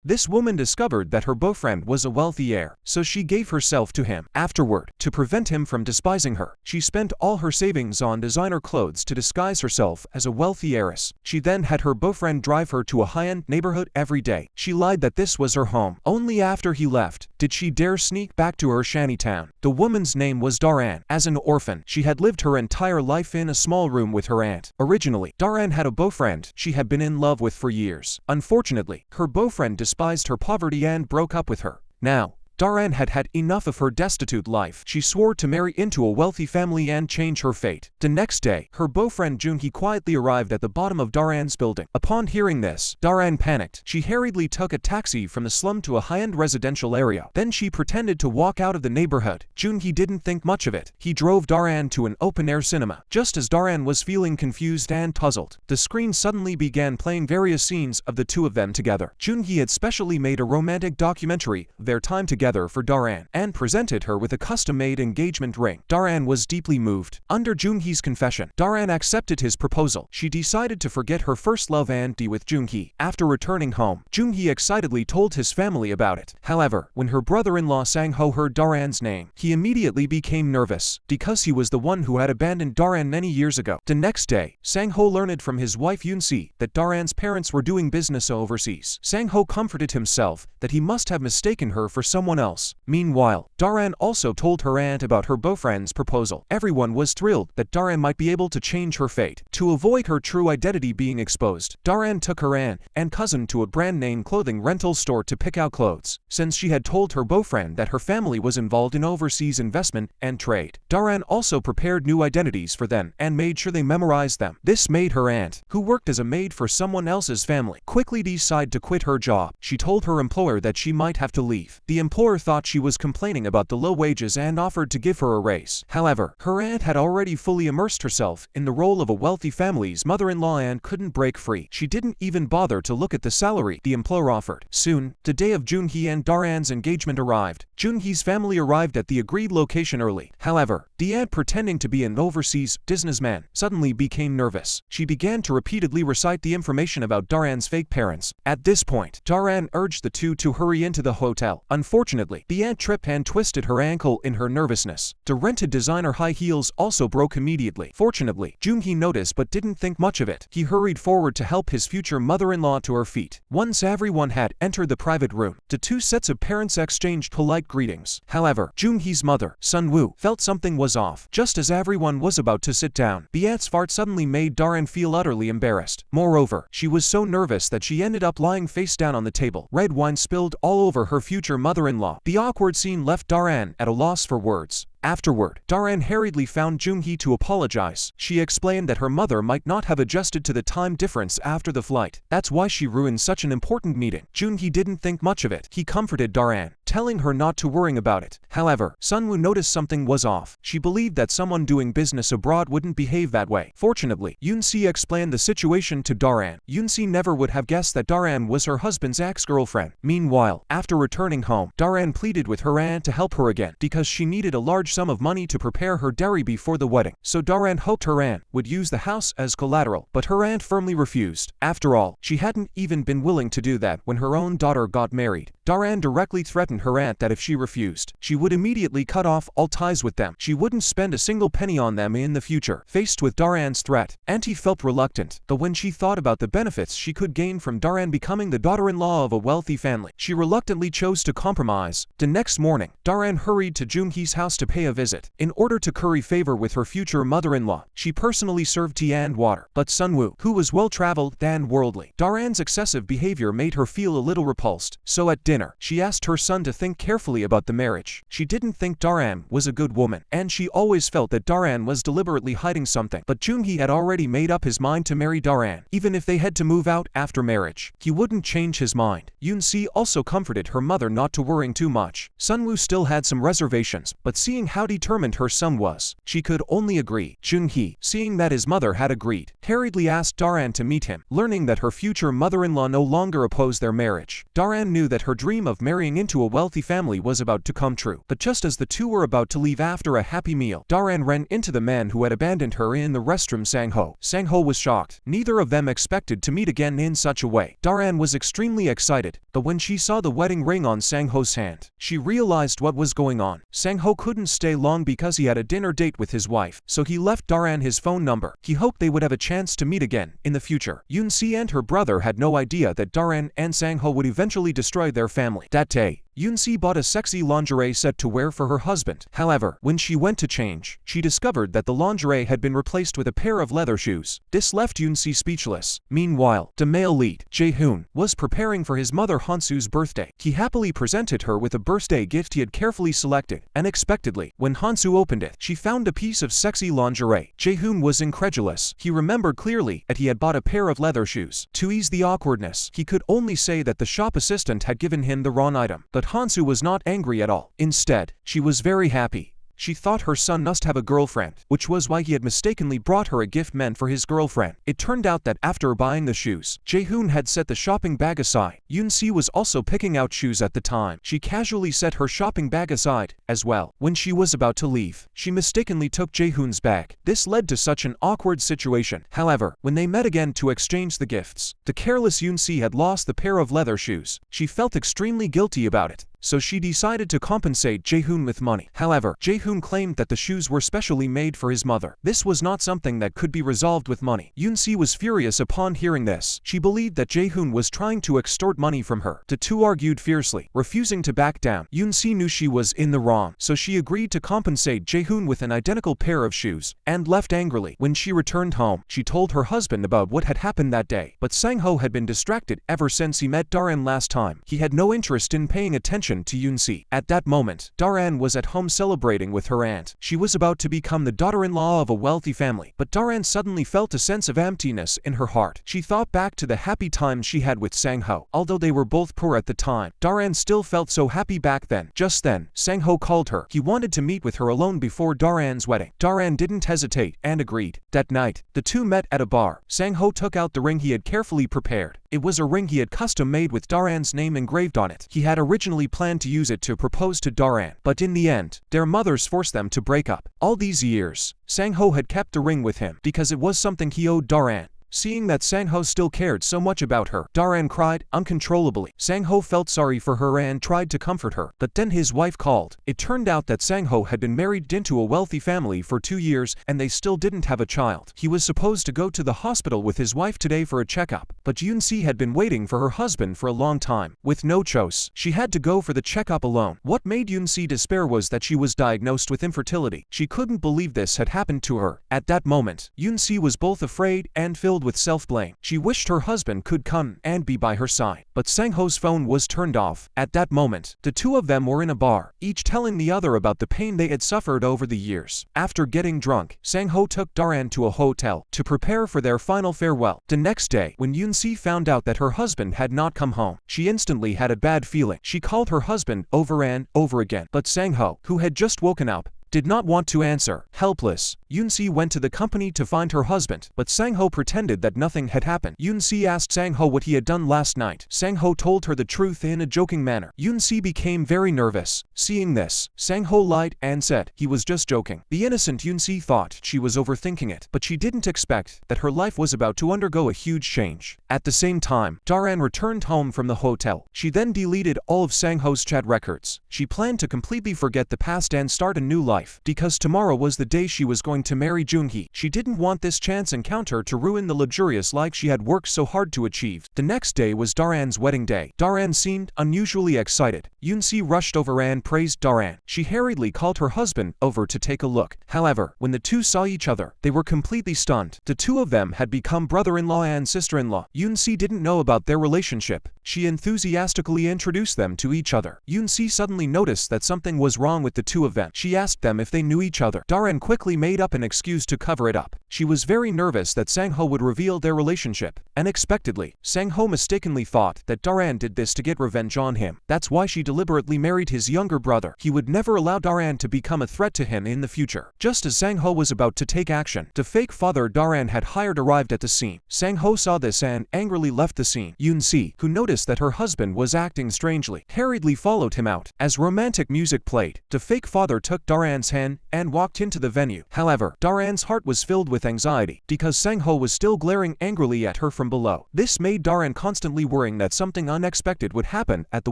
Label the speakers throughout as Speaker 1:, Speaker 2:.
Speaker 1: This woman discovered that her boyfriend was a wealthy heir, so she gave herself to him. Afterward, to prevent him from despising her, she spent all her savings on designer clothes to disguise herself as a wealthy heiress. She then had her boyfriend drive her to a high-end neighborhood every day. She lied that this was her home. Only after he left did she dare sneak back to her shantytown. The woman's name was Daran. As an orphan, she had lived her entire life in a small room with her aunt. Originally, Daran had a boyfriend she had been in love with for years. Unfortunately, her boyfriend despised her poverty and broke up with her. Now, Daran had had enough of her destitute life. She swore to marry into a wealthy family and change her fate. The next day, her boyfriend Junhi quietly arrived at the bottom of Daran's building. Upon hearing this, Daran panicked. She hurriedly took a taxi from the slum to a high-end residential area. Then she pretended to walk out of the neighborhood. Junhi didn't think much of it. He drove Daran to an open-air cinema. Just as Daran was feeling confused and puzzled, the screen suddenly began playing various scenes of the two of them together. Junhi had specially made a romantic documentary of their time together for Daran and presented her with a custom-made engagement ring. Daran was deeply moved. Under Junhi's confession, Daran accepted his proposal. She decided to forget her first love and be with Junhi. After returning home, Junhi excitedly told his family about it. However, when her brother-in-law Sangho heard Daran's name, he immediately became nervous because he was the one who had abandoned Daran many years ago. The next day, Sangho learned from his wife Yuni that Daran's parents were doing business overseas. Sangho comforted himself that he must have mistaken her for someone else. Meanwhile, Daran also told her aunt about her boyfriend's proposal. Everyone was thrilled that Daran might be able to change her fate. To avoid her true identity being exposed, Daran took her aunt and cousin to a brand-name clothing rental store to pick out clothes. Since she had told her boyfriend that her family was involved in overseas investment and trade, Daran also prepared new identities for them and made sure they memorized them. This made her aunt, who worked as a maid for someone else's family, quickly decide to quit her job. She told her employer that she might have to leave. The employer thought she was complaining about the low wages and offered to give her a raise. However, her aunt had already fully immersed herself in the role of a wealthy family's mother-in-law and couldn't break free. She didn't even bother to look at the salary the employer offered. Soon, the day of Junhi and Daran's engagement arrived. Junhi's family arrived at the agreed location early. However, the aunt, pretending to be an overseas businessman, suddenly became nervous. She began to repeatedly recite the information about Daran's fake parents. At this point, Daran urged the two to hurry into the hotel. Unfortunately, the aunt tripped and twisted her ankle in her nervousness. The rented designer high heels also broke immediately. Fortunately, Junhi noticed but didn't think much of it. He hurried forward to help his future mother-in-law to her feet. Once everyone had entered the private room, the two sets of parents exchanged polite greetings. However, Junhi's mother, Sunwoo, felt something was off. Just as everyone was about to sit down, the aunt's fart suddenly made Daran feel utterly embarrassed. Moreover, she was so nervous that she ended up lying face down on the table. Red wine spilled all over her future mother-in-law. The awkward scene left Daran at a loss for words. Afterward, Daran hurriedly found Junhi to apologize. She explained that her mother might not have adjusted to the time difference after the flight. That's why she ruined such an important meeting. Junhi didn't think much of it. He comforted Daran, telling her not to worry about it. However, Sunwoo noticed something was off. She believed that someone doing business abroad wouldn't behave that way. Fortunately, Yuni explained the situation to Daran. Yuni never would have guessed that Daran was her husband's ex-girlfriend. Meanwhile, after returning home, Daran pleaded with her aunt to help her again because she needed a large sum of money to prepare her dowry before the wedding. So Daran hoped her aunt would use the house as collateral, but her aunt firmly refused. After all, she hadn't even been willing to do that when her own daughter got married. Daran directly threatened her aunt that if she refused, she would immediately cut off all ties with them. She wouldn't spend a single penny on them in the future. Faced with Daran's threat, Auntie felt reluctant, but when she thought about the benefits she could gain from Daran becoming the daughter-in-law of a wealthy family, she reluctantly chose to compromise. The next morning, Daran hurried to Junhi's house to pay a visit. In order to curry favor with her future mother-in-law, she personally served tea and water. But Sunwoo, who was well-traveled and worldly, Daran's excessive behavior made her feel a little repulsed. So at dinner, she asked her son to think carefully about the marriage. She didn't think Daran was a good woman, and she always felt that Daran was deliberately hiding something. But Junhi had already made up his mind to marry Daran. Even if they had to move out after marriage, he wouldn't change his mind. Yuni also comforted her mother not to worry too much. Sunwoo still had some reservations, but seeing how determined her son was, she could only agree. Junhi, seeing that his mother had agreed, hurriedly asked Daran to meet him. Learning that her future mother-in-law no longer opposed their marriage, Daran knew that her dream dream of marrying into a wealthy family was about to come true. But just as the two were about to leave after a happy meal, Daran ran into the man who had abandoned her in the restroom. Sangho. Sangho was shocked. Neither of them expected to meet again in such a way. Daran was extremely excited, but when she saw the wedding ring on Sangho's hand, she realized what was going on. Sangho couldn't stay long because he had a dinner date with his wife, so he left Daran his phone number. He hoped they would have a chance to meet again in the future. Yunsi and her brother had no idea that Daran and Sangho would eventually destroy their family. That day, Yunsi bought a sexy lingerie set to wear for her husband. However, when she went to change, she discovered that the lingerie had been replaced with a pair of leather shoes. This left Yunsi speechless. Meanwhile, the male lead, Jae-hoon, was preparing for his mother Hansu's birthday. He happily presented her with a birthday gift he had carefully selected. Unexpectedly, when Hansu opened it, she found a piece of sexy lingerie. Jae-hoon was incredulous. He remembered clearly that he had bought a pair of leather shoes. To ease the awkwardness, he could only say that the shop assistant had given him the wrong item. But Hansu was not angry at all. Instead, she was very happy. She thought her son must have a girlfriend, which was why he had mistakenly brought her a gift meant for his girlfriend. It turned out that after buying the shoes, Jae-hoon had set the shopping bag aside. Yunsi was also picking out shoes at the time. She casually set her shopping bag aside as well. When she was about to leave, she mistakenly took Jae-hoon's bag. This led to such an awkward situation. However, when they met again to exchange the gifts, the careless Yunsi had lost the pair of leather shoes. She felt extremely guilty about it, so she decided to compensate Jae-hoon with money. However, Jae-hoon claimed that the shoes were specially made for his mother. This was not something that could be resolved with money. Yunsi was furious upon hearing this. She believed that Jae-hoon was trying to extort money from her. The two argued fiercely, refusing to back down. Yunsi knew she was in the wrong, so she agreed to compensate Jae-hoon with an identical pair of shoes, and left angrily. When she returned home, she told her husband about what had happened that day. But Sangho had been distracted ever since he met Daran last time. He had no interest in paying attention to Yunsi. At that moment, Daran was at home celebrating with her aunt. She was about to become the daughter-in-law of a wealthy family, but Daran suddenly felt a sense of emptiness in her heart. She thought back to the happy times she had with Sangho. Although they were both poor at the time, Daran still felt so happy back then. Just then, Sangho called her. He wanted to meet with her alone before Daran's wedding. Daran didn't hesitate and agreed. That night, the two met at a bar. Sangho took out the ring he had carefully prepared. It was a ring he had custom-made with Daran's name engraved on it. He had originally planned to use it to propose to Daran, but in the end, their mothers forced them to break up. All these years, Sangho had kept the ring with him because it was something he owed Daran. Seeing that Sangho still cared so much about her, Daran cried uncontrollably. Sangho felt sorry for her and tried to comfort her, but then his wife called. It turned out that Sangho had been married into a wealthy family for 2 years and they still didn't have a child. He was supposed to go to the hospital with his wife today for a checkup, but Yunsi had been waiting for her husband for a long time. With no choice, she had to go for the checkup alone. What made Yunsi despair was that she was diagnosed with infertility. She couldn't believe this had happened to her. At that moment, Yunsi was both afraid and filled with self-blame. She wished her husband could come and be by her side, but Sangho's phone was turned off. At that moment, the two of them were in a bar, each telling the other about the pain they had suffered over the years. After getting drunk, Sangho took Daran to a hotel to prepare for their final farewell. The next day, when Yunsi found out that her husband had not come home, she instantly had a bad feeling. She called her husband over and over again, but Sangho, who had just woken up, did not want to answer. Helpless, Yunsi went to the company to find her husband, but Sangho pretended that nothing had happened. Yunsi asked Sangho what he had done last night. Sangho told her the truth in a joking manner. Yunsi became very nervous. Seeing this, Sangho lied and said he was just joking. The innocent Yunsi thought she was overthinking it, but she didn't expect that her life was about to undergo a huge change. At the same time, Daran returned home from the hotel. She then deleted all of Sangho's chat records. She planned to completely forget the past and start a new life, because tomorrow was the day she was going to marry Junhi. She didn't want this chance encounter to ruin the luxurious life she had worked so hard to achieve. The next day was Daran's wedding day. Daran seemed unusually excited. Yunsi rushed over and praised Daran. She hurriedly called her husband over to take a look. However, when the two saw each other, they were completely stunned. The two of them had become brother-in-law and sister-in-law. Yunsi didn't know about their relationship. She enthusiastically introduced them to each other. Yunsi suddenly noticed that something was wrong with the two of them. She asked them them if they knew each other. Daran quickly made up an excuse to cover it up. She was very nervous that Sangho would reveal their relationship. Unexpectedly, Sangho mistakenly thought that Daran did this to get revenge on him. That's why she deliberately married his younger brother. He would never allow Daran to become a threat to him in the future. Just as Sangho was about to take action, the fake father Daran had hired arrived at the scene. Sangho saw this and angrily left the scene. Yuni, who noticed that her husband was acting strangely, hurriedly followed him out. As romantic music played, the fake father took Daran's hand and walked into the venue. However, Daran's heart was filled with anxiety because Sangho was still glaring angrily at her from below. This made Daran constantly worrying that something unexpected would happen at the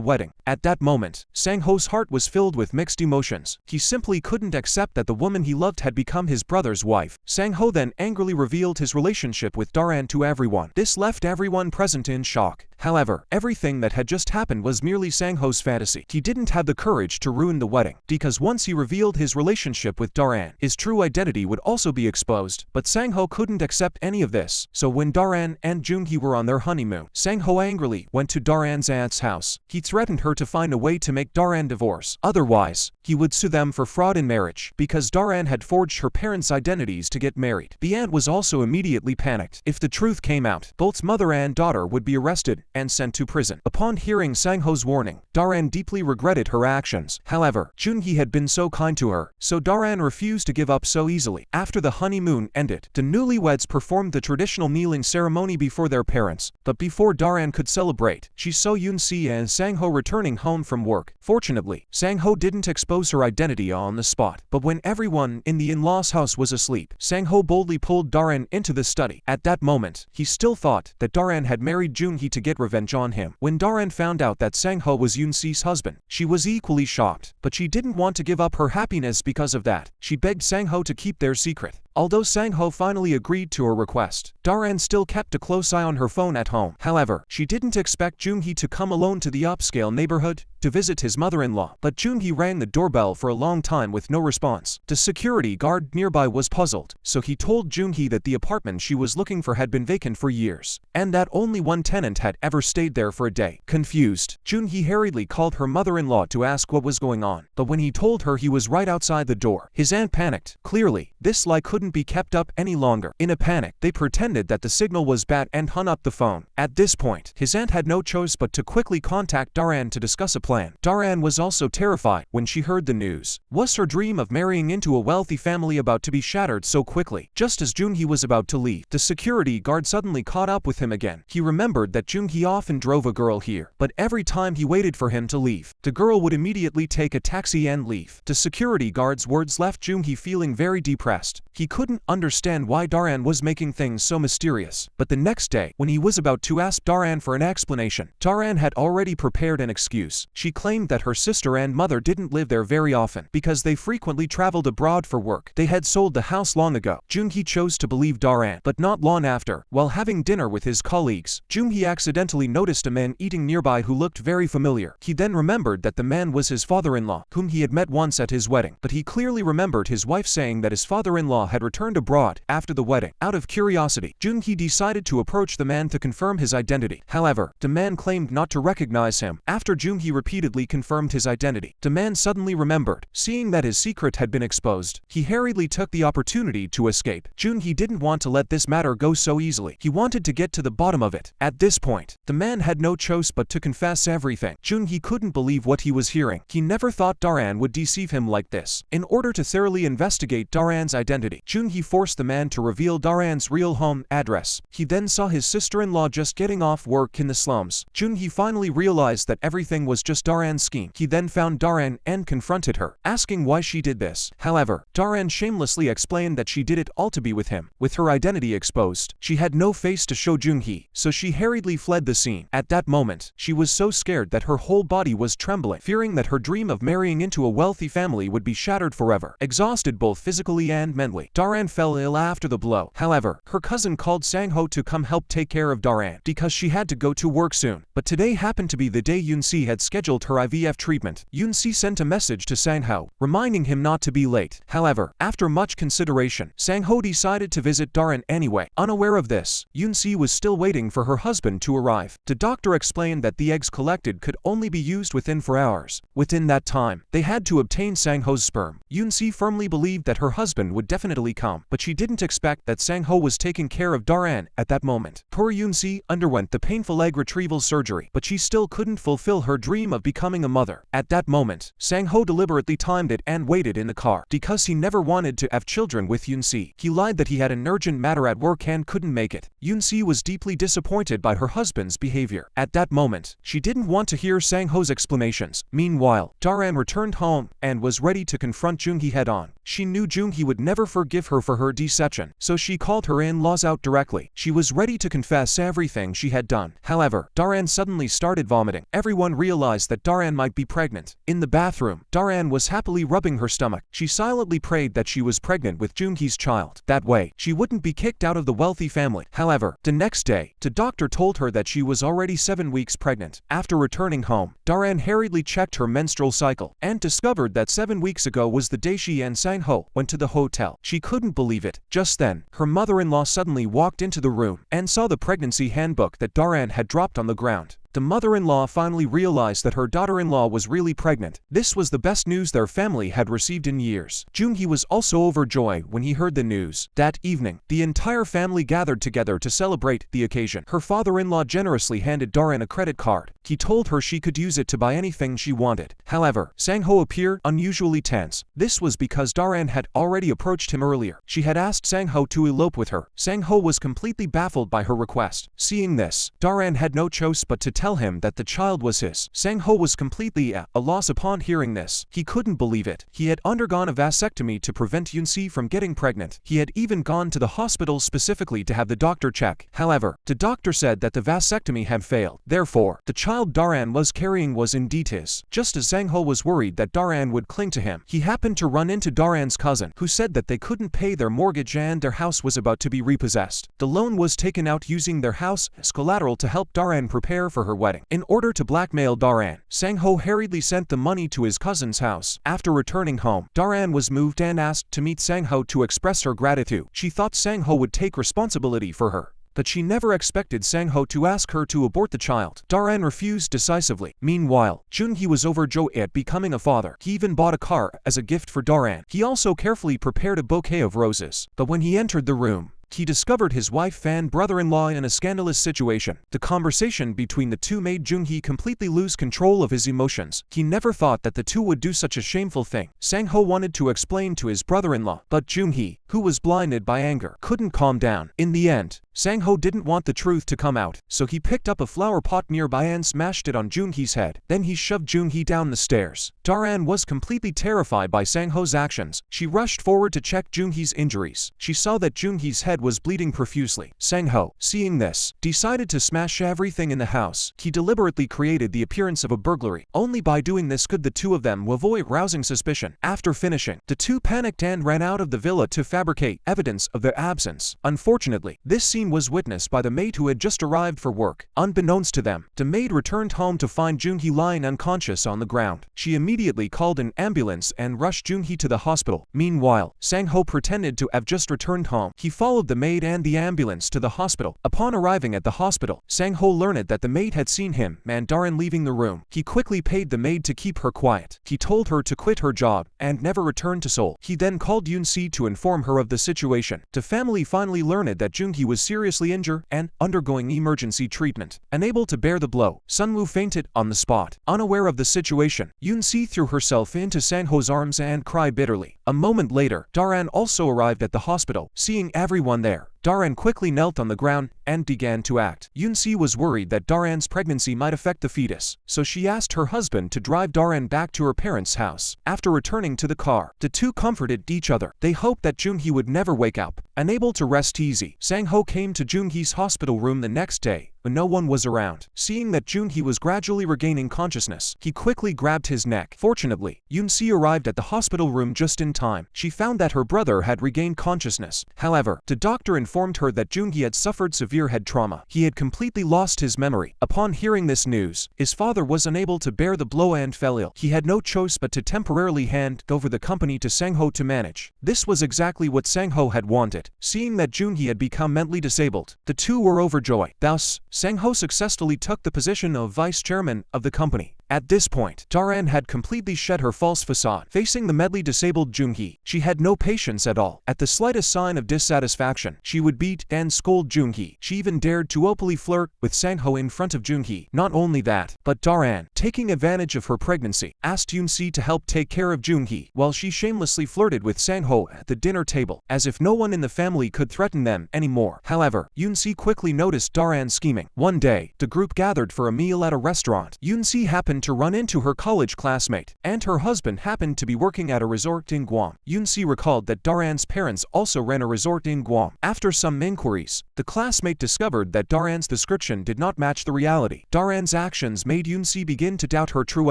Speaker 1: wedding. At that moment, Sangho's heart was filled with mixed emotions. He simply couldn't accept that the woman he loved had become his brother's wife. Sangho then angrily revealed his relationship with Daran to everyone. This left everyone present in shock. However, everything that had just happened was merely Sangho's fantasy. He didn't have the courage to ruin the wedding, because once he revealed his relationship with Daran, his true identity would also be exposed. But Sangho couldn't accept any of this, so when Daran and Junhi were on their honeymoon, Sangho angrily went to Daran's aunt's house. He threatened her to find a way to make Daran divorce. Otherwise, he would sue them for fraud in marriage, because Daran had forged her parents' identities to get married. The aunt was also immediately panicked. If the truth came out, both mother and daughter would be arrested and sent to prison. Upon hearing Sangho's warning, Daran deeply regretted her actions. However, Junhi had been so kind to her, so Daran refused to give up so easily. After the honeymoon ended, the newlyweds performed the traditional kneeling ceremony before their parents. But before Daran could celebrate, she saw Yuni and Sangho returning home from work. Fortunately, Sangho didn't expose her identity on the spot. But when everyone in the in-laws' house was asleep, Sangho boldly pulled Daran into the study. At that moment, he still thought that Daran had married Junhi to get revenge on him. When Daran found out that Sangho was Yuni's husband, she was equally shocked, but she didn't want to give up her happiness because of that. She begged Sangho to keep their secret. Although Sangho finally agreed to her request, Daran still kept a close eye on her phone at home. However, she didn't expect Junhi to come alone to the upscale neighborhood to visit his mother-in-law. But Junhi rang the doorbell for a long time with no response. The security guard nearby was puzzled, so he told Junhi that the apartment she was looking for had been vacant for years, and that only one tenant had ever stayed there for a day. Confused, Junhi hurriedly called her mother-in-law to ask what was going on. But when he told her he was right outside the door, his aunt panicked. Clearly, this lie couldn't be kept up any longer. In a panic, they pretended that the signal was bad and hung up the phone. At this point, his aunt had no choice but to quickly contact Daran to discuss a plan. Daran was also terrified when she heard the news. Was her dream of marrying into a wealthy family about to be shattered so quickly? Just as Junhi was about to leave, the security guard suddenly caught up with him again. He remembered that Junhi often drove a girl here, but every time he waited for him to leave, the girl would immediately take a taxi and leave. The security guard's words left Junhi feeling very depressed. He couldn't understand why Daran was making things so mysterious. But the next day, when he was about to ask Daran for an explanation, Daran had already prepared an excuse. She claimed that her sister and mother didn't live there very often because they frequently traveled abroad for work. They had sold the house long ago. Junhi chose to believe Daran, but not long after, while having dinner with his colleagues, Junhi accidentally noticed a man eating nearby who looked very familiar. He then remembered that the man was his father-in-law, whom he had met once at his wedding, but he clearly remembered his wife saying that his father-in-law had returned abroad after the wedding. Out of curiosity, Junhi decided to approach the man to confirm his identity. However, the man claimed not to recognize him. After Junhi repeatedly confirmed his identity, the man suddenly remembered. Seeing that his secret had been exposed, he hurriedly took the opportunity to escape. Junhi didn't want to let this matter go so easily. He wanted to get to the bottom of it. At this point, the man had no choice but to confess everything. Junhi couldn't believe what he was hearing. He never thought Daran would deceive him like this. In order to thoroughly investigate Daran's identity, Junhi forced the man to reveal Daran's real home address. He then saw his sister-in-law just getting off work in the slums. Junhi finally realized that everything was just Daran's scheme. He then found Daran and confronted her, asking why she did this. However, Daran shamelessly explained that she did it all to be with him. With her identity exposed, she had no face to show Junhi, so she hurriedly fled the scene. At that moment, she was so scared that her whole body was trembling, fearing that her dream of marrying into a wealthy family would be shattered forever. Exhausted both physically and mentally, Daran fell ill after the blow. However, her cousin called Sangho to come help take care of Daran because she had to go to work soon. But today happened to be the day Yuni had scheduled her IVF treatment. Yuni sent a message to Sangho, reminding him not to be late. However, after much consideration, Sangho decided to visit Daran anyway. Unaware of this, Yuni was still waiting for her husband to arrive. The doctor explained that the eggs collected could only be used within within 4 hours. Within that time, they had to obtain Sangho's sperm. Yunsi firmly believed that her husband would definitely come, but she didn't expect that Sangho was taking care of Daran at that moment. Poor Yunsi underwent the painful egg retrieval surgery, but she still couldn't fulfill her dream of becoming a mother. At that moment, Sangho deliberately timed it and waited in the car because he never wanted to have children with Yunsi. He lied that he had an urgent matter at work and couldn't make it. Yunsi was deeply disappointed by her husband's behavior. At that moment, she didn't want to hear Sangho's explanations. Meanwhile, Daran returned home and was ready to confront Junhi head-on. She knew Junhi would never forgive her for her deception, so she called her in-laws out directly. She was ready to confess everything she had done. However, Daran suddenly started vomiting. Everyone realized that Daran might be pregnant. In the bathroom, Daran was happily rubbing her stomach. She silently prayed that she was pregnant with Junhi's child. That way, she wouldn't be kicked out of the wealthy family. However, the next day, the doctor told her that she was already 7 weeks pregnant. After returning home, Daran hurriedly checked her menstrual cycle and discovered that 7 weeks ago was the day she and Sangho went to the hotel. She couldn't believe it. Just then, her mother-in-law suddenly walked into the room and saw the pregnancy handbook that Daran had dropped on the ground. The mother-in-law finally realized that her daughter-in-law was really pregnant. This was the best news their family had received in years. Junhi was also overjoyed when he heard the news. That evening, the entire family gathered together to celebrate the occasion. Her father-in-law generously handed Daran a credit card. He told her she could use it to buy anything she wanted. However, Sangho appeared unusually tense. This was because Daran had already approached him earlier. She had asked Sangho to elope with her. Sangho was completely baffled by her request. Seeing this, Daran had no choice but to tell him that the child was his. Sangho was completely at a loss upon hearing this. He couldn't believe it. He had undergone a vasectomy to prevent Yunsi from getting pregnant. He had even gone to the hospital specifically to have the doctor check. However, the doctor said that the vasectomy had failed. Therefore, the child Daran was carrying was indeed his. Just as Sangho was worried that Daran would cling to him, he happened to run into Daran's cousin, who said that they couldn't pay their mortgage and their house was about to be repossessed. The loan was taken out using their house as collateral to help Daran prepare for her wedding. In order to blackmail Daran, Sangho hurriedly sent the money to his cousin's house. After returning home, Daran was moved and asked to meet Sangho to express her gratitude. She thought Sangho would take responsibility for her, but she never expected Sangho to ask her to abort the child. Daran refused decisively. Meanwhile, Junhi was overjoyed at becoming a father. He even bought a car as a gift for Daran. He also carefully prepared a bouquet of roses. But when he entered the room, he discovered his wife and brother-in-law in a scandalous situation. The conversation between the two made Junhi completely lose control of his emotions. He never thought that the two would do such a shameful thing. Sangho wanted to explain to his brother-in-law, but Junhi, who was blinded by anger, couldn't calm down. In the end, Sangho didn't want the truth to come out, so he picked up a flower pot nearby and smashed it on Junhi's head. Then he shoved Junhi down the stairs. Daran was completely terrified by Sangho's actions. She rushed forward to check Junhi's injuries. She saw that Junhi's head was bleeding profusely. Sangho, seeing this, decided to smash everything in the house. He deliberately created the appearance of a burglary. Only by doing this could the two of them avoid rousing suspicion. After finishing, the two panicked and ran out of the villa to fabricate evidence of their absence. Unfortunately, this scene was witnessed by the maid who had just arrived for work. Unbeknownst to them, the maid returned home to find Junhi lying unconscious on the ground. She immediately called an ambulance and rushed Junhi to the hospital. Meanwhile, Sangho pretended to have just returned home. He followed the maid and the ambulance to the hospital. Upon arriving at the hospital, Sangho learned that the maid had seen him and Daran leaving the room. He quickly paid the maid to keep her quiet. He told her to quit her job and never return to Seoul. He then called Yunsi to inform her of the situation. The family finally learned that Junhi was seriously injured and undergoing emergency treatment. Unable to bear the blow, Sunwoo fainted on the spot. Unaware of the situation, Yunsi threw herself into Sangho's arms and cried bitterly. A moment later, Daran also arrived at the hospital. Seeing everyone there, Daran quickly knelt on the ground and began to act. Yunsi was worried that Daran's pregnancy might affect the fetus, so she asked her husband to drive Daran back to her parents' house. After returning to the car, the two comforted each other. They hoped that Junhi would never wake up. Unable to rest easy, Sangho came to Junhi's hospital room the next day, but no one was around. Seeing that Junhi was gradually regaining consciousness, he quickly grabbed his neck. Fortunately, Yunsi arrived at the hospital room just in time. She found that her brother had regained consciousness. However, the doctor informed her that Junhi had suffered severe head trauma. He had completely lost his memory. Upon hearing this news, his father was unable to bear the blow and fell ill. He had no choice but to temporarily hand over the company to Sangho to manage. This was exactly what Sangho had wanted. Seeing that Junhi had become mentally disabled, the two were overjoyed. Thus, Sangho successfully took the position of vice chairman of the company. At this point, Daran had completely shed her false facade. Facing the medley disabled Junhi, she had no patience at all. At the slightest sign of dissatisfaction, she would beat and scold Junhi. She even dared to openly flirt with Sangho in front of Junhi. Not only that, but Daran, taking advantage of her pregnancy, asked Yunsi to help take care of Junhi, while she shamelessly flirted with Sangho at the dinner table, as if no one in the family could threaten them anymore. However, Yunsi quickly noticed Daran scheming. One day, the group gathered for a meal at a restaurant. Yunsi happened to run into her college classmate, and her husband happened to be working at a resort in Guam. Yunsi recalled that Daran's parents also ran a resort in Guam. After some inquiries, the classmate discovered that Daran's description did not match the reality. Daran's actions made Yunsi begin to doubt her true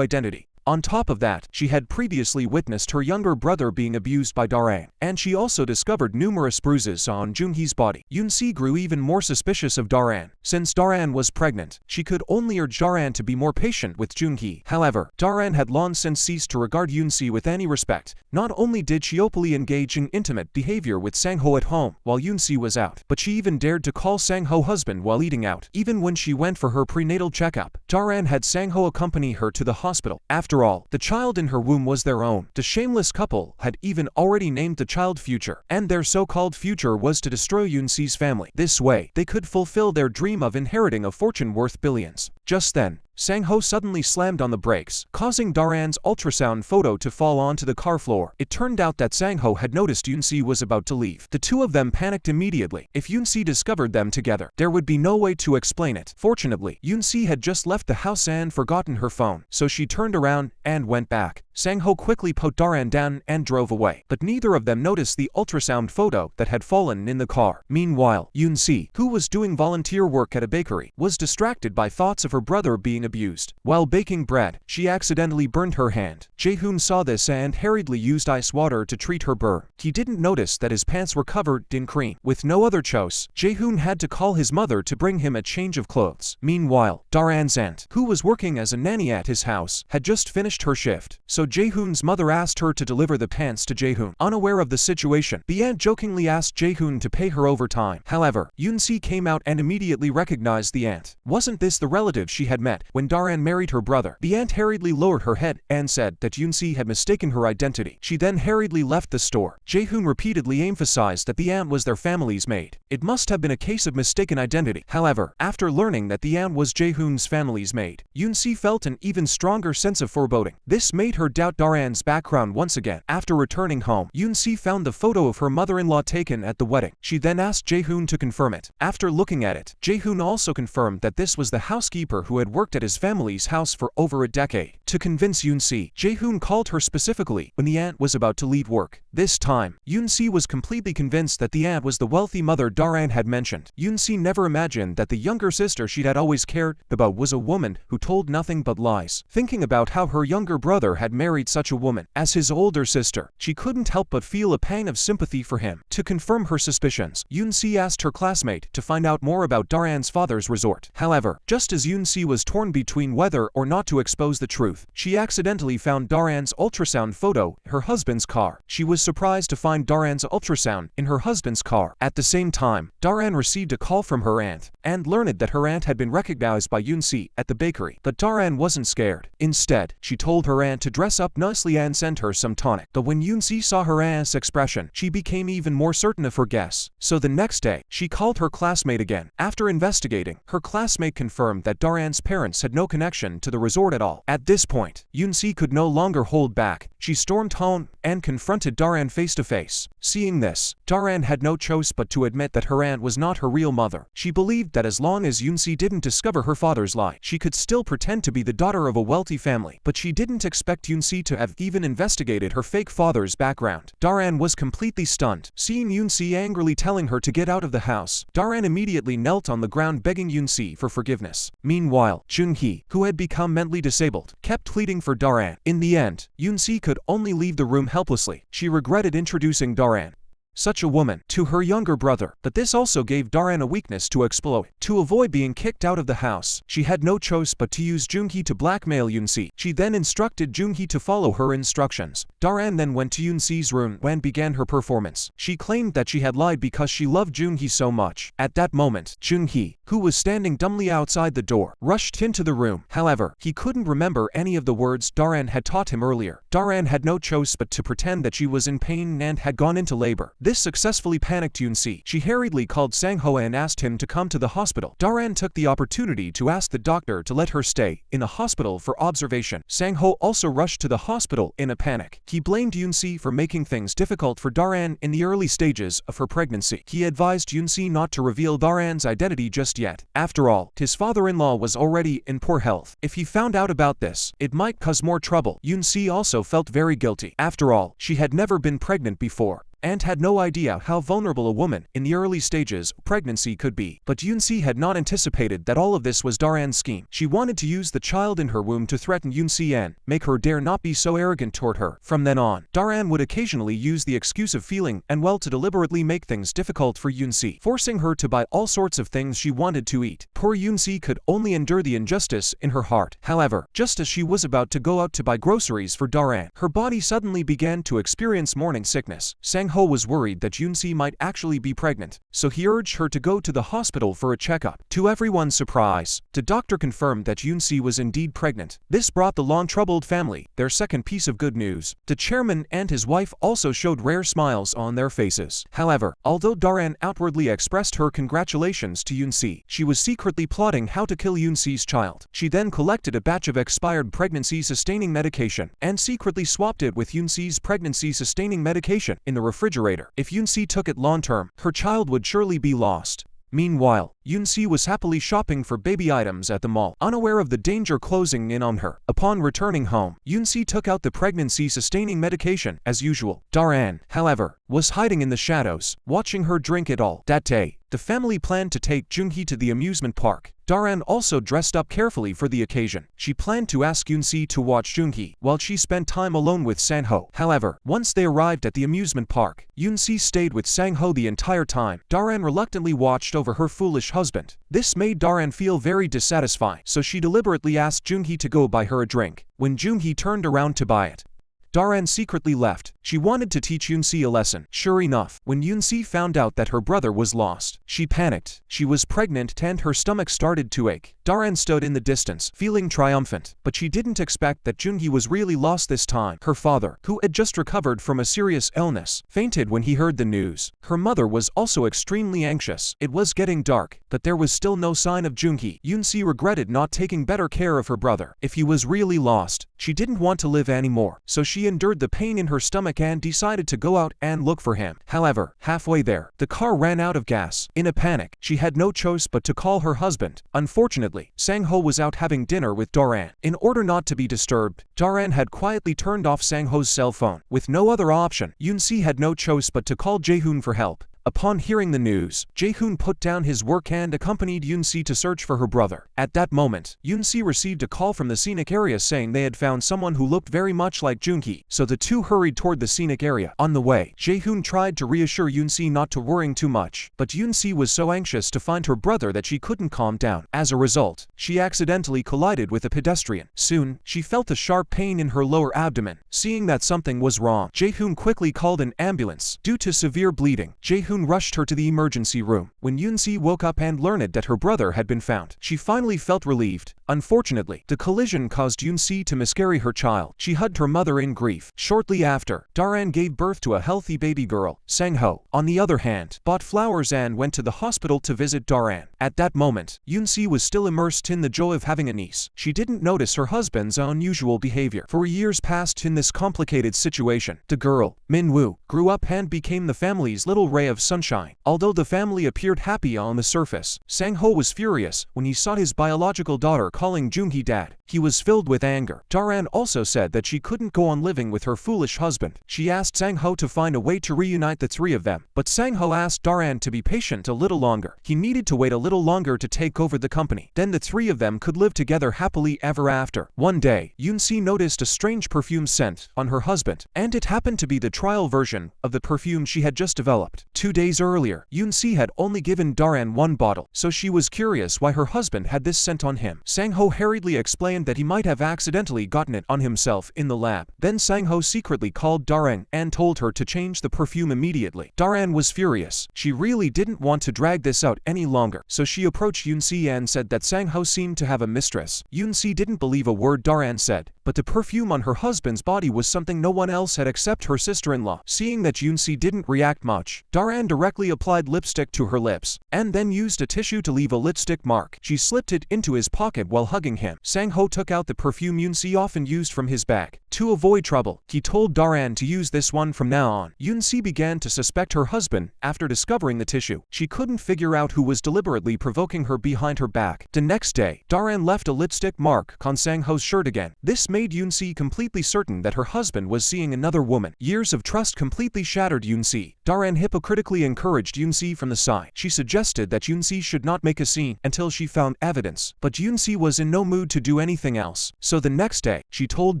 Speaker 1: identity. On top of that, she had previously witnessed her younger brother being abused by Daran, and she also discovered numerous bruises on Junhi's body. Yunsi grew even more suspicious of Daran. Since Daran was pregnant, she could only urge Daran to be more patient with Junhi. However, Daran had long since ceased to regard Yunsi with any respect. Not only did she openly engage in intimate behavior with Sangho at home while Yunsi was out, but she even dared to call Sangho husband while eating out. Even when she went for her prenatal checkup, Daran had Sangho accompany her to the hospital. After all, the child in her womb was their own. The shameless couple had even already named the child Future, and their so-called future was to destroy Yunsi's family. This way, they could fulfill their dream of inheriting a fortune worth billions. Just then, Sangho suddenly slammed on the brakes, causing Daran's ultrasound photo to fall onto the car floor. It turned out that Sangho had noticed Yunsi was about to leave. The two of them panicked immediately. If Yunsi discovered them together, there would be no way to explain it. Fortunately, Yunsi had just left the house and forgotten her phone, so she turned around and went back. Sangho quickly put Daran down and drove away, but neither of them noticed the ultrasound photo that had fallen in the car. Meanwhile, Yunsi, who was doing volunteer work at a bakery, was distracted by thoughts of her brother being abused. While baking bread, she accidentally burned her hand. Jaehoon saw this and hurriedly used ice water to treat her burn. He didn't notice that his pants were covered in cream. With no other choice, Jaehoon had to call his mother to bring him a change of clothes. Meanwhile, Daran's aunt, who was working as a nanny at his house, had just finished her shift, so Jaehoon's mother asked her to deliver the pants to Jaehoon. Unaware of the situation, the aunt jokingly asked Jaehoon to pay her overtime. However, Yunsi came out and immediately recognized the aunt. Wasn't this the relative she had met when Daran married her brother? The aunt hurriedly lowered her head and said that Yunsi had mistaken her identity. She then hurriedly left the store. Jaehoon repeatedly emphasized that the aunt was their family's maid. It must have been a case of mistaken identity. However, after learning that the aunt was Jaehoon's family's maid, Yunsi felt an even stronger sense of foreboding. This made her doubt Daran's background once again. After returning home, Yunsi found the photo of her mother-in-law taken at the wedding. She then asked Jaehoon to confirm it. After looking at it, Jaehoon also confirmed that this was the housekeeper who had worked at his family's house for over a decade. To convince Yunsi, Jaehoon called her specifically when the aunt was about to leave work. This time, Yunsi was completely convinced that the aunt was the wealthy mother Daran had mentioned. Yunsi never imagined that the younger sister she had always cared about was a woman who told nothing but lies. Thinking about how her younger brother had married such a woman as his older sister, she couldn't help but feel a pang of sympathy for him. To confirm her suspicions, Yunsi asked her classmate to find out more about Daran's father's resort. However, just as Yunsi was torn between whether or not to expose the truth, she accidentally found Daran's ultrasound photo in her husband's car. She was surprised to find Daran's ultrasound in her husband's car. At the same time, Daran received a call from her aunt and learned that her aunt had been recognized by Yunsi at the bakery. But Daran wasn't scared. Instead, she told her aunt to dress up nicely and send her some tonic. But when Yunsi saw her aunt's expression, she became even more certain of her guess. So the next day, she called her classmate again. After investigating, her classmate confirmed that Daran's parents had no connection to the resort at all. At this point, Yunsi could no longer hold back. She stormed home and confronted Daran face to face. Seeing this, Daran had no choice but to admit that her aunt was not her real mother. She believed that as long as Yunsi didn't discover her father's lie, she could still pretend to be the daughter of a wealthy family. But she didn't expect Yunsi to have even investigated her fake father's background. Daran was completely stunned. Seeing Yunsi angrily telling her to get out of the house, Daran immediately knelt on the ground begging Yunsi for forgiveness. Meanwhile, Junhi, who had become mentally disabled, kept pleading for Daran. In the end, Yunsi could only leave the room helplessly. She regretted introducing Daran. such a woman to her younger brother, but this also gave Daran a weakness to exploit. To avoid being kicked out of the house, she had no choice but to use Junhi to blackmail Yunsi. She then instructed Junhi to follow her instructions. Daran then went to Yunsi's room and began her performance. She claimed that she had lied because she loved Junhi so much. At that moment, Junhi, who was standing dumbly outside the door, rushed into the room. However, he couldn't remember any of the words Daran had taught him earlier. Daran had no choice but to pretend that she was in pain and had gone into labor. This successfully panicked Yunsi. She hurriedly called Sangho and asked him to come to the hospital. Daran took the opportunity to ask the doctor to let her stay in the hospital for observation. Sangho also rushed to the hospital in a panic. He blamed Yunsi for making things difficult for Daran in the early stages of her pregnancy. He advised Yunsi not to reveal Daran's identity just yet. After all, his father-in-law was already in poor health. If he found out about this, it might cause more trouble. Yunsi also felt very guilty. After all, she had never been pregnant before and had no idea how vulnerable a woman in the early stages of pregnancy could be. But Yunsi had not anticipated that all of this was Daran's scheme. She wanted to use the child in her womb to threaten Yunsi and make her dare not be so arrogant toward her. From then on, Daran would occasionally use the excuse of feeling unwell to deliberately make things difficult for Yunsi, forcing her to buy all sorts of things she wanted to eat. Poor Yunsi could only endure the injustice in her heart. However, just as she was about to go out to buy groceries for Daran, her body suddenly began to experience morning sickness. Sangho was worried that Yunsi might actually be pregnant, so he urged her to go to the hospital for a checkup. To everyone's surprise, the doctor confirmed that Yunsi was indeed pregnant. This brought the long-troubled family their second piece of good news. The chairman and his wife also showed rare smiles on their faces. However, although Daran outwardly expressed her congratulations to Yunsi, she was secretly plotting how to kill Yunsi's child. She then collected a batch of expired pregnancy-sustaining medication and secretly swapped it with Yunsi's pregnancy-sustaining medication in the refrigerator. If Yunsi took it long-term, her child would surely be lost. Meanwhile, Yunsi was happily shopping for baby items at the mall, unaware of the danger closing in on her. Upon returning home, Yunsi took out the pregnancy-sustaining medication as usual. Daran, however, was hiding in the shadows, watching her drink it all. That day, the family planned to take Junhi to the amusement park. Daran also dressed up carefully for the occasion. She planned to ask Yunsi to watch Junhi while she spent time alone with Sangho. However, once they arrived at the amusement park, Yunsi stayed with Sangho the entire time. Daran reluctantly watched over her foolish husband. This made Daran feel very dissatisfied, so she deliberately asked Junhi to go buy her a drink. When Junhi turned around to buy it, Daran secretly left. She wanted to teach Yunsi a lesson. Sure enough, when Yunsi found out that her brother was lost, she panicked. She was pregnant and her stomach started to ache. Daran stood in the distance, feeling triumphant, but she didn't expect that Junhi was really lost this time. Her father, who had just recovered from a serious illness, fainted when he heard the news. Her mother was also extremely anxious. It was getting dark, but there was still no sign of Junhi. Yunsi regretted not taking better care of her brother. If he was really lost, she didn't want to live anymore, so she endured the pain in her stomach and decided to go out and look for him. However, halfway there, the car ran out of gas. In a panic, she had no choice but to call her husband. Unfortunately, Sangho was out having dinner with Daran. In order not to be disturbed, Daran had quietly turned off Sangho's cell phone. With no other option, Yunsi had no choice but to call Jaehoon for help. Upon hearing the news, Jaehoon put down his work and accompanied Yunsi to search for her brother. At that moment, Yunsi received a call from the scenic area saying they had found someone who looked very much like Junhi, so the two hurried toward the scenic area. On the way, Jaehoon tried to reassure Yunsi not to worry too much, but Yunsi was so anxious to find her brother that she couldn't calm down. As a result, she accidentally collided with a pedestrian. Soon, she felt a sharp pain in her lower abdomen. Seeing that something was wrong, Jaehoon quickly called an ambulance. Due to severe bleeding, Jaehoon rushed her to the emergency room. When Yunsi woke up and learned that her brother had been found, she finally felt relieved. Unfortunately, the collision caused Yunsi to miscarry her child. She hugged her mother in grief. Shortly after, Daran gave birth to a healthy baby girl. Sangho, on the other hand, bought flowers and went to the hospital to visit Daran. At that moment, Yunsi was still immersed in the joy of having a niece. She didn't notice her husband's unusual behavior. For years passed in this complicated situation. The girl, Minu, grew up and became the family's little ray of sunshine. Although the family appeared happy on the surface, Sangho was furious when he saw his biological daughter calling Junhi dad. He was filled with anger. Daran also said that she couldn't go on living with her foolish husband. She asked Sangho to find a way to reunite the three of them, but Sangho asked Daran to be patient a little longer. He needed to wait a little longer to take over the company. Then the three of them could live together happily ever after. One day, Yunsi noticed a strange perfume scent on her husband, and it happened to be the trial version of the perfume she had just developed. 2 days earlier, Yunsi had only given Daran one bottle, so she was curious why her husband had this scent on him. Sangho hurriedly explained that he might have accidentally gotten it on himself in the lab. Then Sangho secretly called Daran and told her to change the perfume immediately. Daran was furious. She really didn't want to drag this out any longer, so she approached Yunsi and said that Sangho seemed to have a mistress. Yunsi didn't believe a word Daran said, but the perfume on her husband's body was something no one else had except her sister-in-law. Seeing that Yunsi didn't react much, Daran directly applied lipstick to her lips, and then used a tissue to leave a lipstick mark. She slipped it into his pocket while hugging him. Sangho took out the perfume Yunsi often used from his bag. To avoid trouble, he told Daran to use this one from now on. Yunsi began to suspect her husband after discovering the tissue. She couldn't figure out who was deliberately provoking her behind her back. The next day, Daran left a lipstick mark on Sangho's shirt again. This made Yunsi completely certain that her husband was seeing another woman. Years of trust completely shattered Yunsi. Daran hypocritically encouraged Yunsi from the side. She suggested that Yunsi should not make a scene until she found evidence, but Yunsi was in no mood to do anything else. So the next day, she told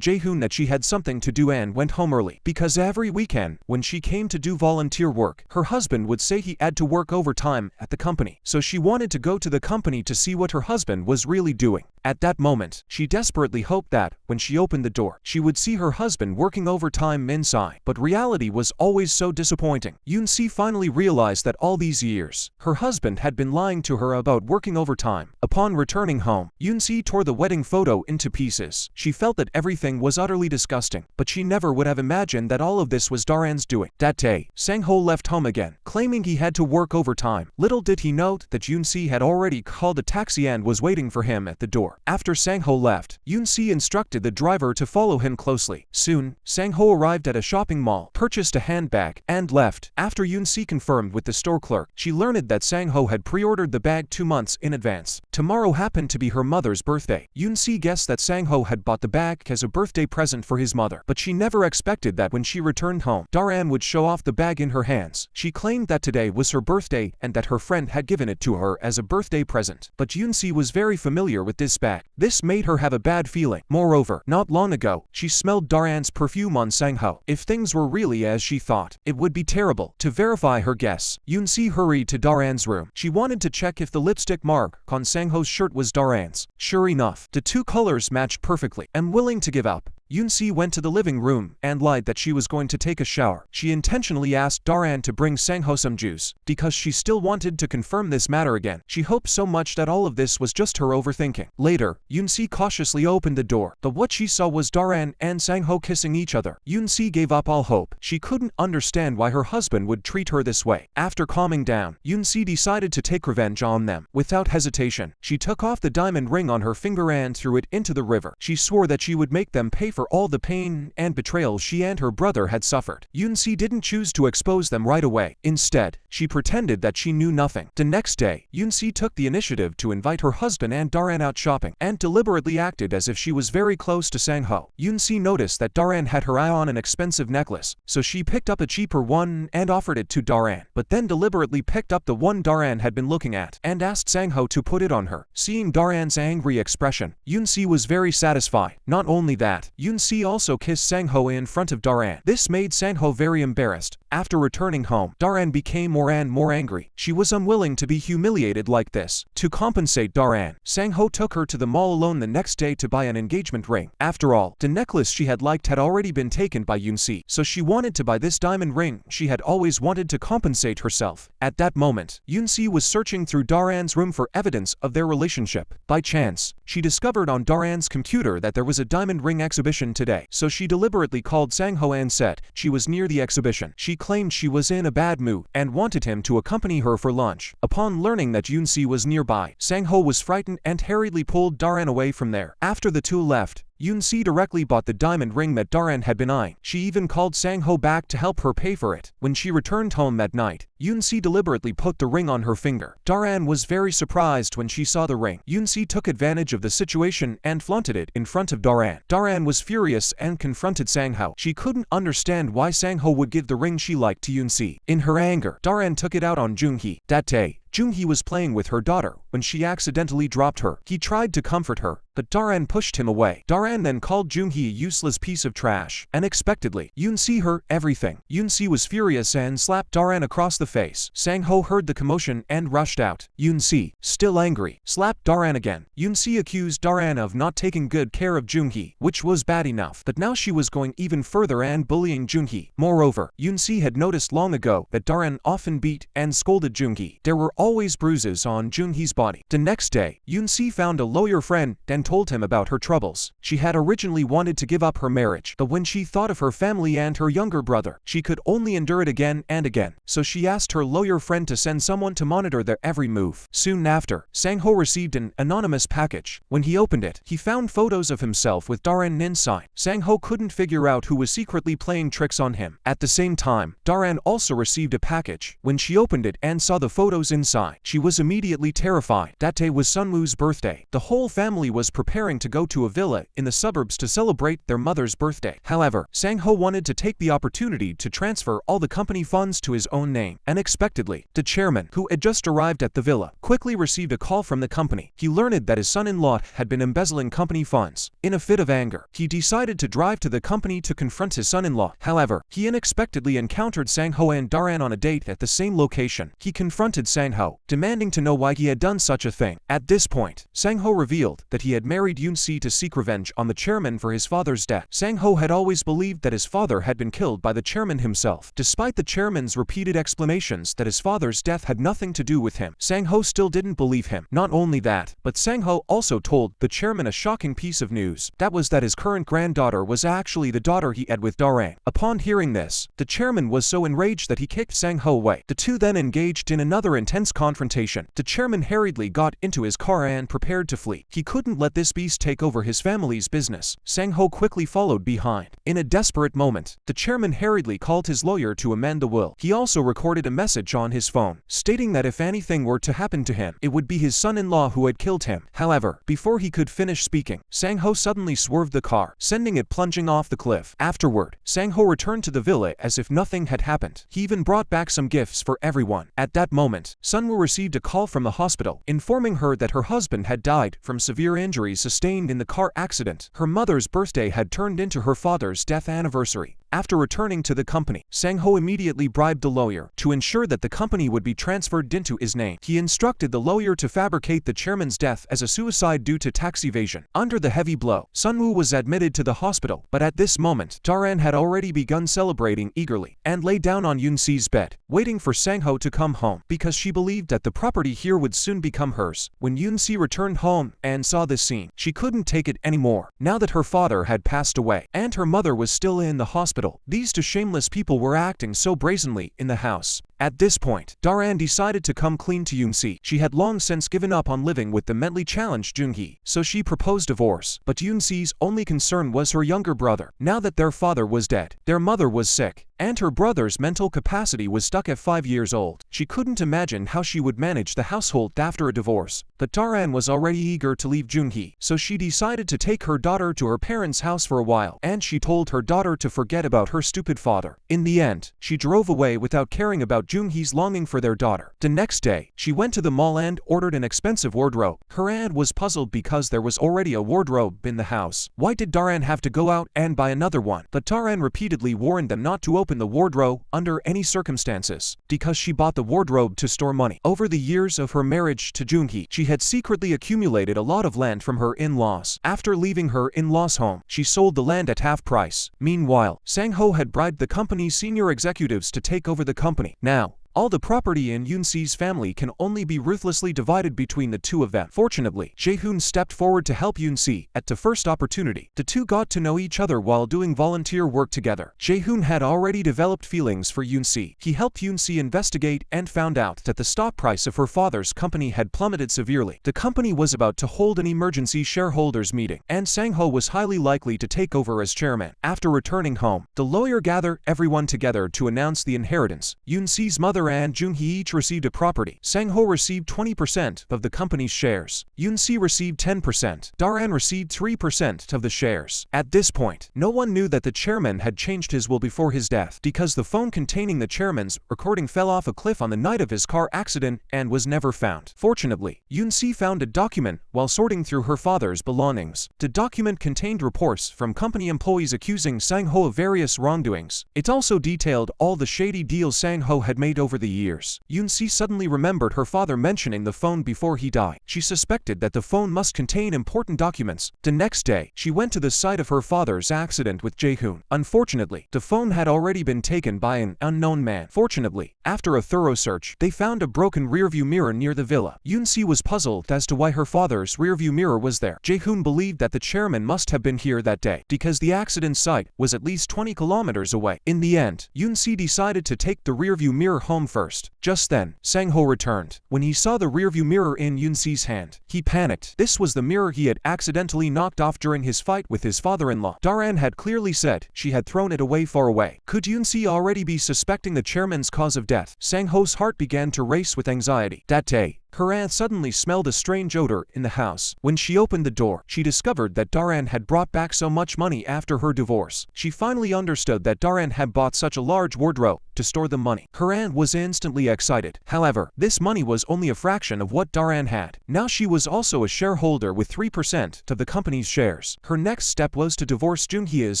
Speaker 1: Jaehoon that she had something to do and went home early, because every weekend, when she came to do volunteer work, her husband would say he had to work overtime at the company. So she wanted to go to the company to see what her husband was really doing. At that moment, she desperately hoped that, when she opened the door, she would see her husband working overtime inside. But reality was always so disappointing. Yunsi finally realized that all these years, her husband had been lying to her about working overtime. Upon returning home, Yunsi tore the wedding photo into pieces. She felt that everything was utterly disgusting, but she never would have imagined that all of this was Daran's doing. That day, Sangho left home again, claiming he had to work overtime. Little did he note that Yunsi had already called a taxi and was waiting for him at the door. After Sangho left, Yunsi instructed the driver to follow him closely. Soon, Sangho arrived at a shopping mall, purchased a handbag, and left. After Yunsi confirmed with the store clerk, she learned that Sangho had pre-ordered the bag 2 months in advance. Tomorrow happened to be her mother's birthday. Yunsi guessed that Sangho had bought the bag as a birthday present for his mother, but she never expected that when she returned home, Daran would show off the bag in her hands. She claimed that today was her birthday and that her friend had given it to her as a birthday present, but Yunsi was very familiar with this bag. This made her have a bad feeling. Moreover, not long ago, she smelled Daran's perfume on Sangho. If things were really as she thought, it would be terrible. To verify her guess, Yunsi hurried to Daran's room. She wanted to check if the lipstick mark on Sangho's shirt was Daran's. Sure enough, the two colors matched perfectly. Unwilling to give up, Yunsi went to the living room and lied that she was going to take a shower. She intentionally asked Daran to bring Sangho some juice, because she still wanted to confirm this matter again. She hoped so much that all of this was just her overthinking. Later, Yunsi cautiously opened the door, but what she saw was Daran and Sangho kissing each other. Yunsi gave up all hope. She couldn't understand why her husband would treat her this way. After calming down, Yunsi decided to take revenge on them. Without hesitation, she took off the diamond ring on her finger and threw it into the river. She swore that she would make them pay for all the pain and betrayal she and her brother had suffered. Yunsi didn't choose to expose them right away. Instead, she pretended that she knew nothing. The next day, Yunsi took the initiative to invite her husband and Daran out shopping, and deliberately acted as if she was very close to Sangho. Yunsi noticed that Daran had her eye on an expensive necklace, so she picked up a cheaper one and offered it to Daran, but then deliberately picked up the one Daran had been looking at and asked Sangho to put it on her. Seeing Daran's angry expression, Yunsi was very satisfied. Not only that, Yunsi also kissed Sangho in front of Daran. This made Sangho very embarrassed. After returning home, Daran became more and more angry. She was unwilling to be humiliated like this. To compensate Daran, Sangho took her to the mall alone the next day to buy an engagement ring. After all, the necklace she had liked had already been taken by Yunsi, so she wanted to buy this diamond ring she had always wanted to compensate herself. At that moment, Yunsi was searching through Daran's room for evidence of their relationship. By chance, she discovered on Daran's computer that there was a diamond ring exhibition today, so she deliberately called Sangho and said she was near the exhibition. She claimed she was in a bad mood and wanted him to accompany her for lunch. Upon learning that Yunsi was nearby, Sangho was frightened and hurriedly pulled Daran away from there. After the two left, Yunsi directly bought the diamond ring that Daran had been eyeing. She even called Sangho back to help her pay for it. When she returned home that night, Yunsi deliberately put the ring on her finger. Daran was very surprised when she saw the ring. Yunsi took advantage of the situation and flaunted it in front of Daran. Daran was furious and confronted Sangho. She couldn't understand why Sangho would give the ring she liked to Yunsi. In her anger, Daran took it out on Junhi. That day, Junhi was playing with her daughter when she accidentally dropped her. He tried to comfort her, but Daran pushed him away. Daran then called Junhi a useless piece of trash. Unexpectedly, Yunsi heard everything. Yunsi was furious and slapped Daran across the face. Sangho heard the commotion and rushed out. Yunsi, still angry, slapped Daran again. Yunsi accused Daran of not taking good care of Junhi, which was bad enough, but now she was going even further and bullying Junhi. Moreover, Yunsi had noticed long ago that Daran often beat and scolded Junhi. There were always bruises on Junhi's body. The next day, Yunsi found a lawyer friend and told him about her troubles. She had originally wanted to give up her marriage, but when she thought of her family and her younger brother, she could only endure it again and again. So she asked her lawyer friend to send someone to monitor their every move. Soon after, Sangho received an anonymous package. When he opened it, he found photos of himself with Daran inside. Sangho couldn't figure out who was secretly playing tricks on him. At the same time, Daran also received a package. When she opened it and saw the photos inside, she was immediately terrified. That day was Sunwoo's birthday. The whole family was preparing to go to a villa in the suburbs to celebrate their mother's birthday. However, Sangho wanted to take the opportunity to transfer all the company funds to his own name. Unexpectedly, the chairman, who had just arrived at the villa, quickly received a call from the company. He learned that his son-in-law had been embezzling company funds. In a fit of anger, he decided to drive to the company to confront his son-in-law. However, he unexpectedly encountered Sangho and Daran on a date at the same location. He confronted Sangho, demanding to know why he had done such a thing. At this point, Sangho revealed that he had married Yunsi to seek revenge on the chairman for his father's death. Sangho had always believed that his father had been killed by the chairman himself. Despite the chairman's repeated explanations that his father's death had nothing to do with him, Sangho still didn't believe him. Not only that, but Sangho also told the chairman a shocking piece of news. That was that his current granddaughter was actually the daughter he had with Daran. Upon hearing this, the chairman was so enraged that he kicked Sangho away. The two then engaged in another intense confrontation. The chairman hurriedly got into his car and prepared to flee. He couldn't let this beast take over his family's business. Sangho quickly followed behind. In a desperate moment, the chairman hurriedly called his lawyer to amend the will. He also recorded a message on his phone, stating that if anything were to happen to him, it would be his son-in-law who had killed him. However, before he could finish speaking, Sangho suddenly swerved the car, sending it plunging off the cliff. Afterward, Sangho returned to the villa as if nothing had happened. He even brought back some gifts for everyone. At that moment, Sunwoo received a call from the hospital, informing her that her husband had died from severe injuries sustained in the car accident. Her mother's birthday had turned into her father's death anniversary. After returning to the company, Sangho immediately bribed the lawyer to ensure that the company would be transferred into his name. He instructed the lawyer to fabricate the chairman's death as a suicide due to tax evasion. Under the heavy blow, Sunwoo was admitted to the hospital, but at this moment, Daran had already begun celebrating eagerly and lay down on Yunsi's bed, waiting for Sangho to come home because she believed that the property here would soon become hers. When Yunsi returned home and saw this scene, she couldn't take it anymore. Now that her father had passed away and her mother was still in the hospital, these two shameless people were acting so brazenly in the house. At this point, Daran decided to come clean to Yunsi. She had long since given up on living with the mentally challenged Junhi, so she proposed divorce. But Yunsi's only concern was her younger brother. Now that their father was dead, their mother was sick, and her brother's mental capacity was stuck at 5 years old. She couldn't imagine how she would manage the household after a divorce. But Daran was already eager to leave Junhi, so she decided to take her daughter to her parents' house for a while, and she told her daughter to forget about her stupid father. In the end, she drove away without caring about Junhi's longing for their daughter. The next day, she went to the mall and ordered an expensive wardrobe. Her aunt was puzzled because there was already a wardrobe in the house. Why did Daran have to go out and buy another one? But Daran repeatedly warned them not to open the wardrobe under any circumstances, because she bought the wardrobe to store money. Over the years of her marriage to Junhi, she had secretly accumulated a lot of land from her in-laws. After leaving her in-laws' home, she sold the land at half price. Meanwhile, Sangho had bribed the company's senior executives to take over the company. Now, All the property in Yoonsi's family can only be ruthlessly divided between the two of them. Fortunately, Jae-hoon stepped forward to help Yoon-si at the first opportunity. The two got to know each other while doing volunteer work together. Jae-hoon had already developed feelings for Yoon-si. He helped Yoon-si investigate and found out that the stock price of her father's company had plummeted severely. The company was about to hold an emergency shareholders meeting, and Sangho was highly likely to take over as chairman. After returning home, the lawyer gathered everyone together to announce the inheritance. Yoon-si's mother and Junhi each received a property. Sangho received 20% of the company's shares. Yoon-si received 10%. Daran received 3% of the shares. At this point, no one knew that the chairman had changed his will before his death because the phone containing the chairman's recording fell off a cliff on the night of his car accident and was never found. Fortunately, Yoon-si found a document while sorting through her father's belongings. The document contained reports from company employees accusing Sangho of various wrongdoings. It also detailed all the shady deals Sangho had made over the years. Yoon-si suddenly remembered her father mentioning the phone before he died. She suspected that the phone must contain important documents. The next day, she went to the site of her father's accident with Jae-hoon. Unfortunately, the phone had already been taken by an unknown man. Fortunately, after a thorough search, they found a broken rearview mirror near the villa. Yoon-si was puzzled as to why her father's rearview mirror was there. Jae-hoon believed that the chairman must have been here that day because the accident site was at least 20 kilometers away. In the end, Yoon-si decided to take the rearview mirror home first. Just then, Sangho returned. When he saw the rearview mirror in Yoon-si's hand, he panicked. This was the mirror he had accidentally knocked off during his fight with his father-in-law. Daran had clearly said she had thrown it away far away. Could Yoon-si already be suspecting the chairman's cause of death? Sangho's heart began to race with anxiety. That day, her aunt suddenly smelled a strange odor in the house. When she opened the door, she discovered that Daran had brought back so much money after her divorce. She finally understood that Daran had bought such a large wardrobe to store the money. Her aunt was instantly excited. However, this money was only a fraction of what Daran had. Now she was also a shareholder with 3% of the company's shares. Her next step was to divorce Junhi as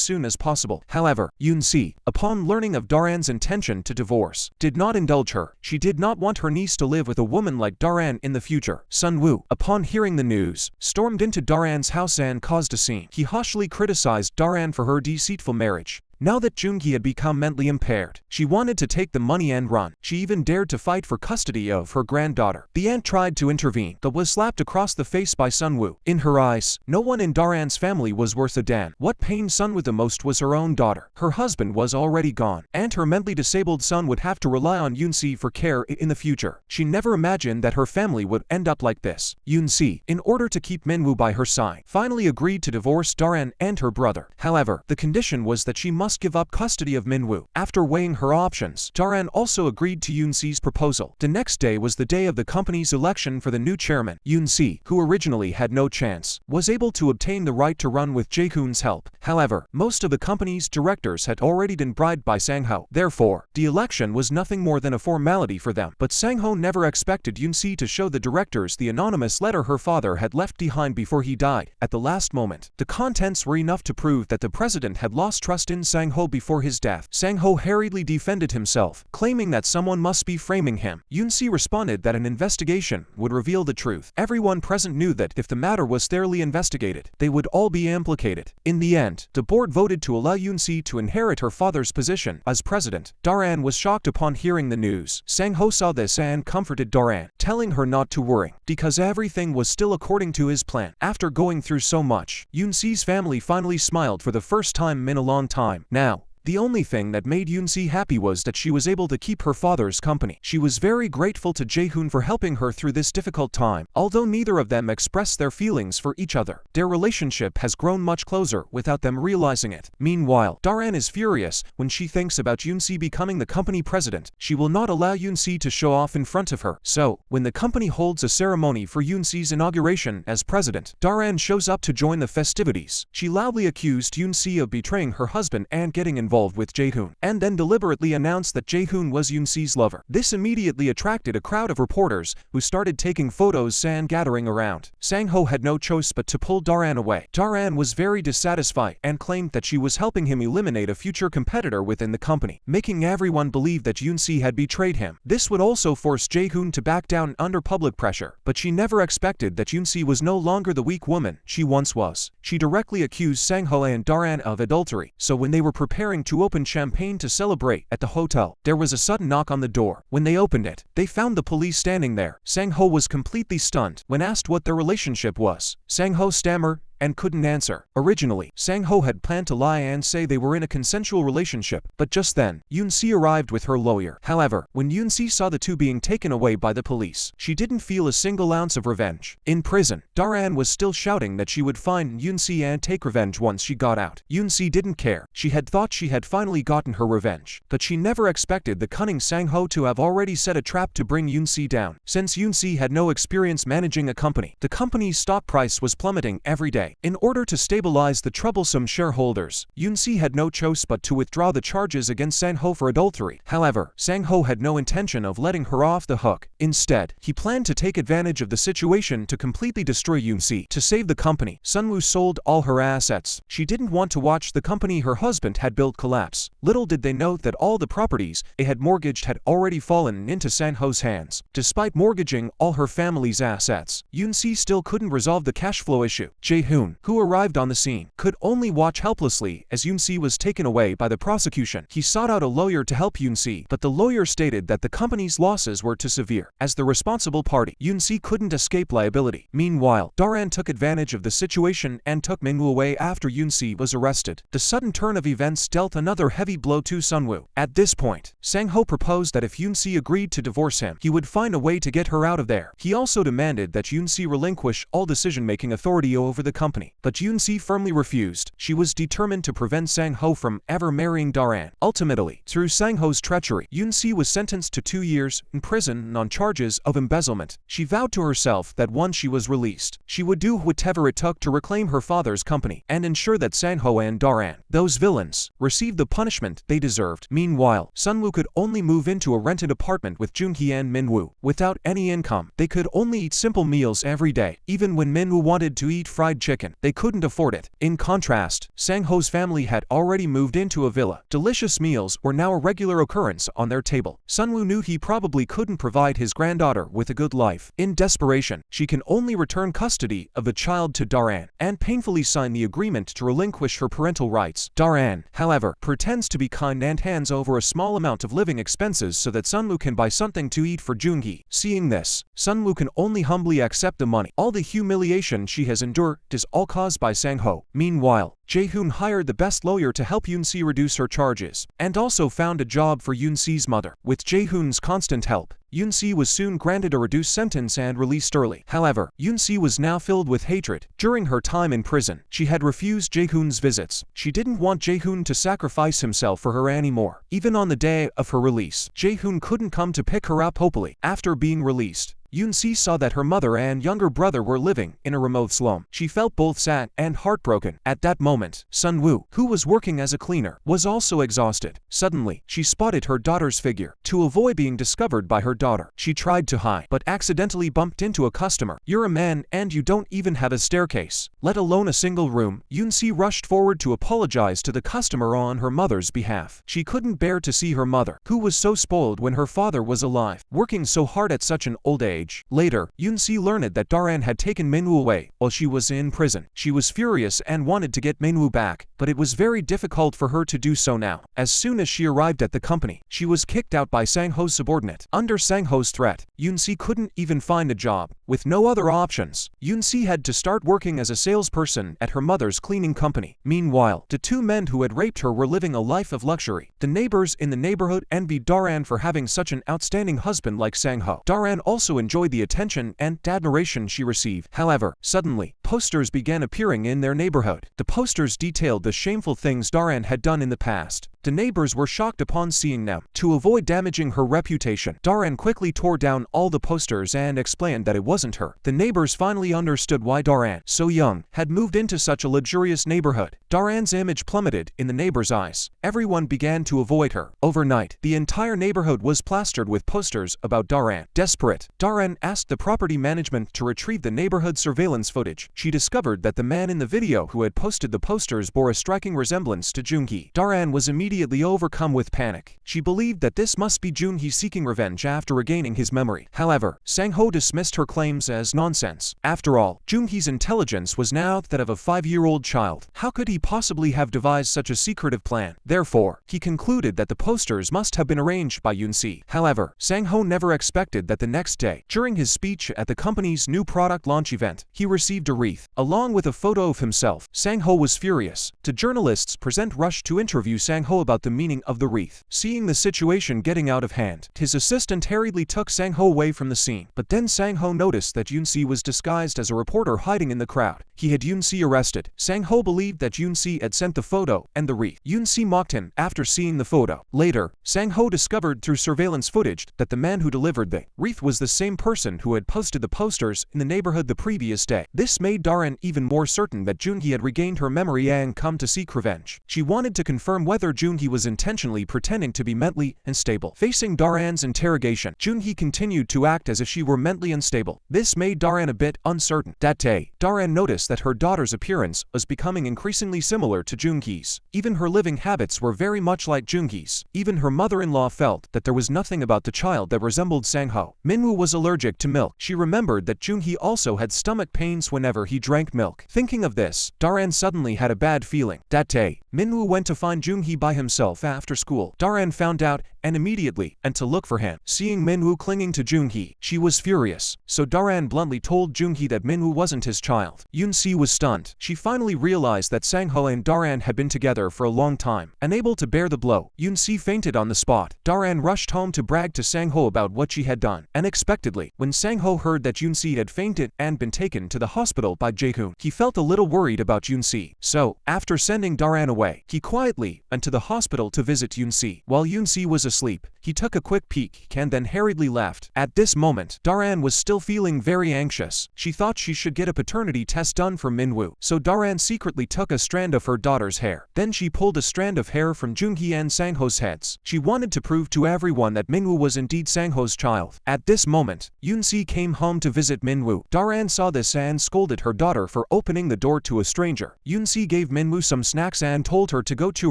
Speaker 1: soon as possible. However, Yoon-si, upon learning of Daran's intention to divorce, did not indulge her. She did not want her niece to live with a woman like Daran in the future. Sun-woo, upon hearing the news, stormed into Daran's house and caused a scene. He harshly criticized Daran for her deceitful marriage. Now that Junhi had become mentally impaired, she wanted to take the money and run. She even dared to fight for custody of her granddaughter. The aunt tried to intervene, but was slapped across the face by Sun-woo. In her eyes, no one in Daran's family was worth a damn. What pained Sun-woo the most was her own daughter. Her husband was already gone, and her mentally disabled son would have to rely on Yoon-si for care in the future. She never imagined that her family would end up like this. Yoon-si, in order to keep Minwoo by her side, finally agreed to divorce Daran and her brother. However, the condition was that she must give up custody of Minwoo. After weighing her options, Daran also agreed to Yoon-si's proposal. The next day was the day of the company's election for the new chairman. Yoon-si, who originally had no chance, was able to obtain the right to run with Jae-hoon's help. However, most of the company's directors had already been bribed by Sangho. Therefore, the election was nothing more than a formality for them. But Sangho never expected Yoon-si to show the directors the anonymous letter her father had left behind before he died. At the last moment, the contents were enough to prove that the president had lost trust in Sangho before his death. Sangho hurriedly defended himself, claiming that someone must be framing him. Yoon-si responded that an investigation would reveal the truth. Everyone present knew that if the matter was thoroughly investigated, they would all be implicated. In the end, the board voted to allow Yoon-si to inherit her father's position as president. Daran was shocked upon hearing the news. Sangho saw this and comforted Daran, telling her not to worry, because everything was still according to his plan. After going through so much, Yoon-si's family finally smiled for the first time in a long time. Now, the only thing that made Yoon-si happy was that she was able to keep her father's company. She was very grateful to Jae-hoon for helping her through this difficult time. Although neither of them expressed their feelings for each other, their relationship has grown much closer without them realizing it. Meanwhile, Daran is furious when she thinks about Yoon-si becoming the company president. She will not allow Yoon-si to show off in front of her. So, when the company holds a ceremony for Yoon-si's inauguration as president, Daran shows up to join the festivities. She loudly accused Yoon-si of betraying her husband and getting involved with Jae-hoon, and then deliberately announced that Jae-hoon was Yoon-si's lover. This immediately attracted a crowd of reporters who started taking photos and gathering around. Sangho had no choice but to pull Daran away. Daran was very dissatisfied and claimed that she was helping him eliminate a future competitor within the company, making everyone believe that Yoon-si had betrayed him. This would also force Jae-hoon to back down under public pressure, but she never expected that Yoon-si was no longer the weak woman she once was. She directly accused Sangho and Daran of adultery, so when they were preparing preparing to open champagne to celebrate at the hotel. There was a sudden knock on the door. When they opened it, they found the police standing there. Sangho was completely stunned. When asked what their relationship was, Sangho stammered and couldn't answer. Originally, Sangho had planned to lie and say they were in a consensual relationship, but just then, Yunsi arrived with her lawyer. However, when Yunsi saw the two being taken away by the police, she didn't feel a single ounce of revenge. In prison, Daran was still shouting that she would find Yunsi and take revenge once she got out. Yunsi didn't care. She had thought she had finally gotten her revenge, but she never expected the cunning Sangho to have already set a trap to bring Yunsi down. Since Yunsi had no experience managing a company, the company's stock price was plummeting every day. In order to stabilize the troublesome shareholders, Yunsi had no choice but to withdraw the charges against Sangho for adultery. However, Sangho had no intention of letting her off the hook. Instead, he planned to take advantage of the situation to completely destroy Yunsi. To save the company, Sunwoo sold all her assets. She didn't want to watch the company her husband had built collapse. Little did they know that all the properties they had mortgaged had already fallen into Sangho's hands. Despite mortgaging all her family's assets, Yunsi still couldn't resolve the cash flow issue. Jae-hoon, who arrived on the scene, could only watch helplessly as Yunsi was taken away by the prosecution. He sought out a lawyer to help Yunsi, but the lawyer stated that the company's losses were too severe. As the responsible party, Yunsi couldn't escape liability. Meanwhile, Daran took advantage of the situation and took Minu away after Yunsi was arrested. The sudden turn of events dealt another heavy blow to Sunwoo. At this point, Sangho proposed that if Yunsi agreed to divorce him, he would find a way to get her out of there. He also demanded that Yunsi relinquish all decision-making authority over the company. But Yunsi firmly refused. She was determined to prevent Sangho from ever marrying Daran. Ultimately, through Sangho's treachery, Yunsi was sentenced to 2 years in prison on charges of embezzlement. She vowed to herself that once she was released, she would do whatever it took to reclaim her father's company and ensure that Sangho and Daran, those villains, received the punishment they deserved. Meanwhile, Sunwoo could only move into a rented apartment with Junhi and Minwoo. Without any income, they could only eat simple meals every day. Even when Minwoo wanted to eat fried chicken, they couldn't afford it. In contrast, Sangho's family had already moved into a villa. Delicious meals were now a regular occurrence on their table. Sunwoo knew he probably couldn't provide his granddaughter with a good life. In desperation, she can only return custody of the child to Daran and painfully sign the agreement to relinquish her parental rights. Daran, however, pretends to be kind and hands over a small amount of living expenses so that Sunwoo can buy something to eat for Junhi. Seeing this, Sunwoo can only humbly accept the money. All the humiliation she has endured is all caused by Sangho. Meanwhile, Jae-hoon hired the best lawyer to help Yunsi reduce her charges, and also found a job for Yunsi's mother. With Jae-hoon's constant help, Yunsi was soon granted a reduced sentence and released early. However, Yunsi was now filled with hatred. During her time in prison, she had refused Jae-hoon's visits. She didn't want Jae-hoon to sacrifice himself for her anymore. Even on the day of her release, Jae-hoon couldn't come to pick her up. Hopefully, after being released, Yunsi saw that her mother and younger brother were living in a remote slum. She felt both sad and heartbroken. At that moment, Sunwoo, who was working as a cleaner, was also exhausted. Suddenly, she spotted her daughter's figure. To avoid being discovered by her daughter, she tried to hide, but accidentally bumped into a customer. "You're a man and you don't even have a staircase, let alone a single room." Yunsi rushed forward to apologize to the customer on her mother's behalf. She couldn't bear to see her mother, who was so spoiled when her father was alive, working so hard at such an old age. Later, Yunsi learned that Daran had taken Minu away while she was in prison. She was furious and wanted to get Minu back, but it was very difficult for her to do so now. As soon as she arrived at the company, she was kicked out by Sangho's subordinate. Under Sangho's threat, Yunsi couldn't even find a job. With no other options, Yunsi had to start working as a salesperson at her mother's cleaning company. Meanwhile, the two men who had raped her were living a life of luxury. The neighbors in the neighborhood envied Daran for having such an outstanding husband like Sangho. Daran also enjoyed the attention and admiration she received. However, suddenly, posters began appearing in their neighborhood. The posters detailed the shameful things Daran had done in the past. The neighbors were shocked upon seeing them. To avoid damaging her reputation, Daran quickly tore down all the posters and explained that it wasn't her. The neighbors finally understood why Daran, so young, had moved into such a luxurious neighborhood. Daran's image plummeted in the neighbors' eyes. Everyone began to avoid her. Overnight, the entire neighborhood was plastered with posters about Daran. Desperate, Daran asked the property management to retrieve the neighborhood surveillance footage. She discovered that the man in the video who had posted the posters bore a striking resemblance to Junhi. Daran was immediately immediately overcome with panic. She believed that this must be Junhi seeking revenge after regaining his memory. However, Sangho dismissed her claims as nonsense. After all, Junhi's intelligence was now that of a 5-year-old child. How could he possibly have devised such a secretive plan? Therefore, he concluded that the posters must have been arranged by Yunsi. However, Sangho never expected that the next day, during his speech at the company's new product launch event, he received a wreath, along with a photo of himself. Sangho was furious. The journalists present rushed to interview Sangho about the meaning of the wreath. Seeing the situation getting out of hand, his assistant hurriedly took Sangho away from the scene. But then Sangho noticed that Yunsi was disguised as a reporter hiding in the crowd. He had Yunsi arrested. Sangho believed that Yunsi had sent the photo and the wreath. Yunsi mocked him after seeing the photo. Later, Sangho discovered through surveillance footage that the man who delivered the wreath was the same person who had posted the posters in the neighborhood the previous day. This made Daran even more certain that Junhi had regained her memory and come to seek revenge. She wanted to confirm whether Junhi was intentionally pretending to be mentally unstable. Facing Daran's interrogation, Junhi continued to act as if she were mentally unstable. This made Daran a bit uncertain. That day, Daran noticed that her daughter's appearance was becoming increasingly similar to Junhi's. Even her living habits were very much like Junhi's. Even her mother-in-law felt that there was nothing about the child that resembled Sangho. Minu was allergic to milk. She remembered that Junhi also had stomach pains whenever he drank milk. Thinking of this, Daran suddenly had a bad feeling. That day, Minu went to find Junhi by himself after school. Daran found out and immediately went to look for him. Seeing Minu clinging to Junhi, she was furious. So Daran bluntly told Junhi that Minu wasn't his child. Yunsi was stunned. She finally realized that Sangho and Daran had been together for a long time. Unable to bear the blow, Yunsi fainted on the spot. Daran rushed home to brag to Sangho about what she had done. Unexpectedly, when Sangho heard that Yunsi had fainted and been taken to the hospital by Jae-hoon, he felt a little worried about Yunsi. So, after sending Daran away, he quietly went to the hospital to visit Yunsi. While Yunsi was asleep, he took a quick peek and then hurriedly left. At this moment, Daran was still feeling very anxious. She thought she should get a paternity test done for Minwoo. So Daran secretly took a strand of her daughter's hair. Then she pulled a strand of hair from Junhi and Sangho's heads. She wanted to prove to everyone that Minwoo was indeed Sangho's child. At this moment, Yunsi came home to visit Minwoo. Daran saw this and scolded her daughter for opening the door to a stranger. Yunsi gave Minwoo some snacks and told her to go to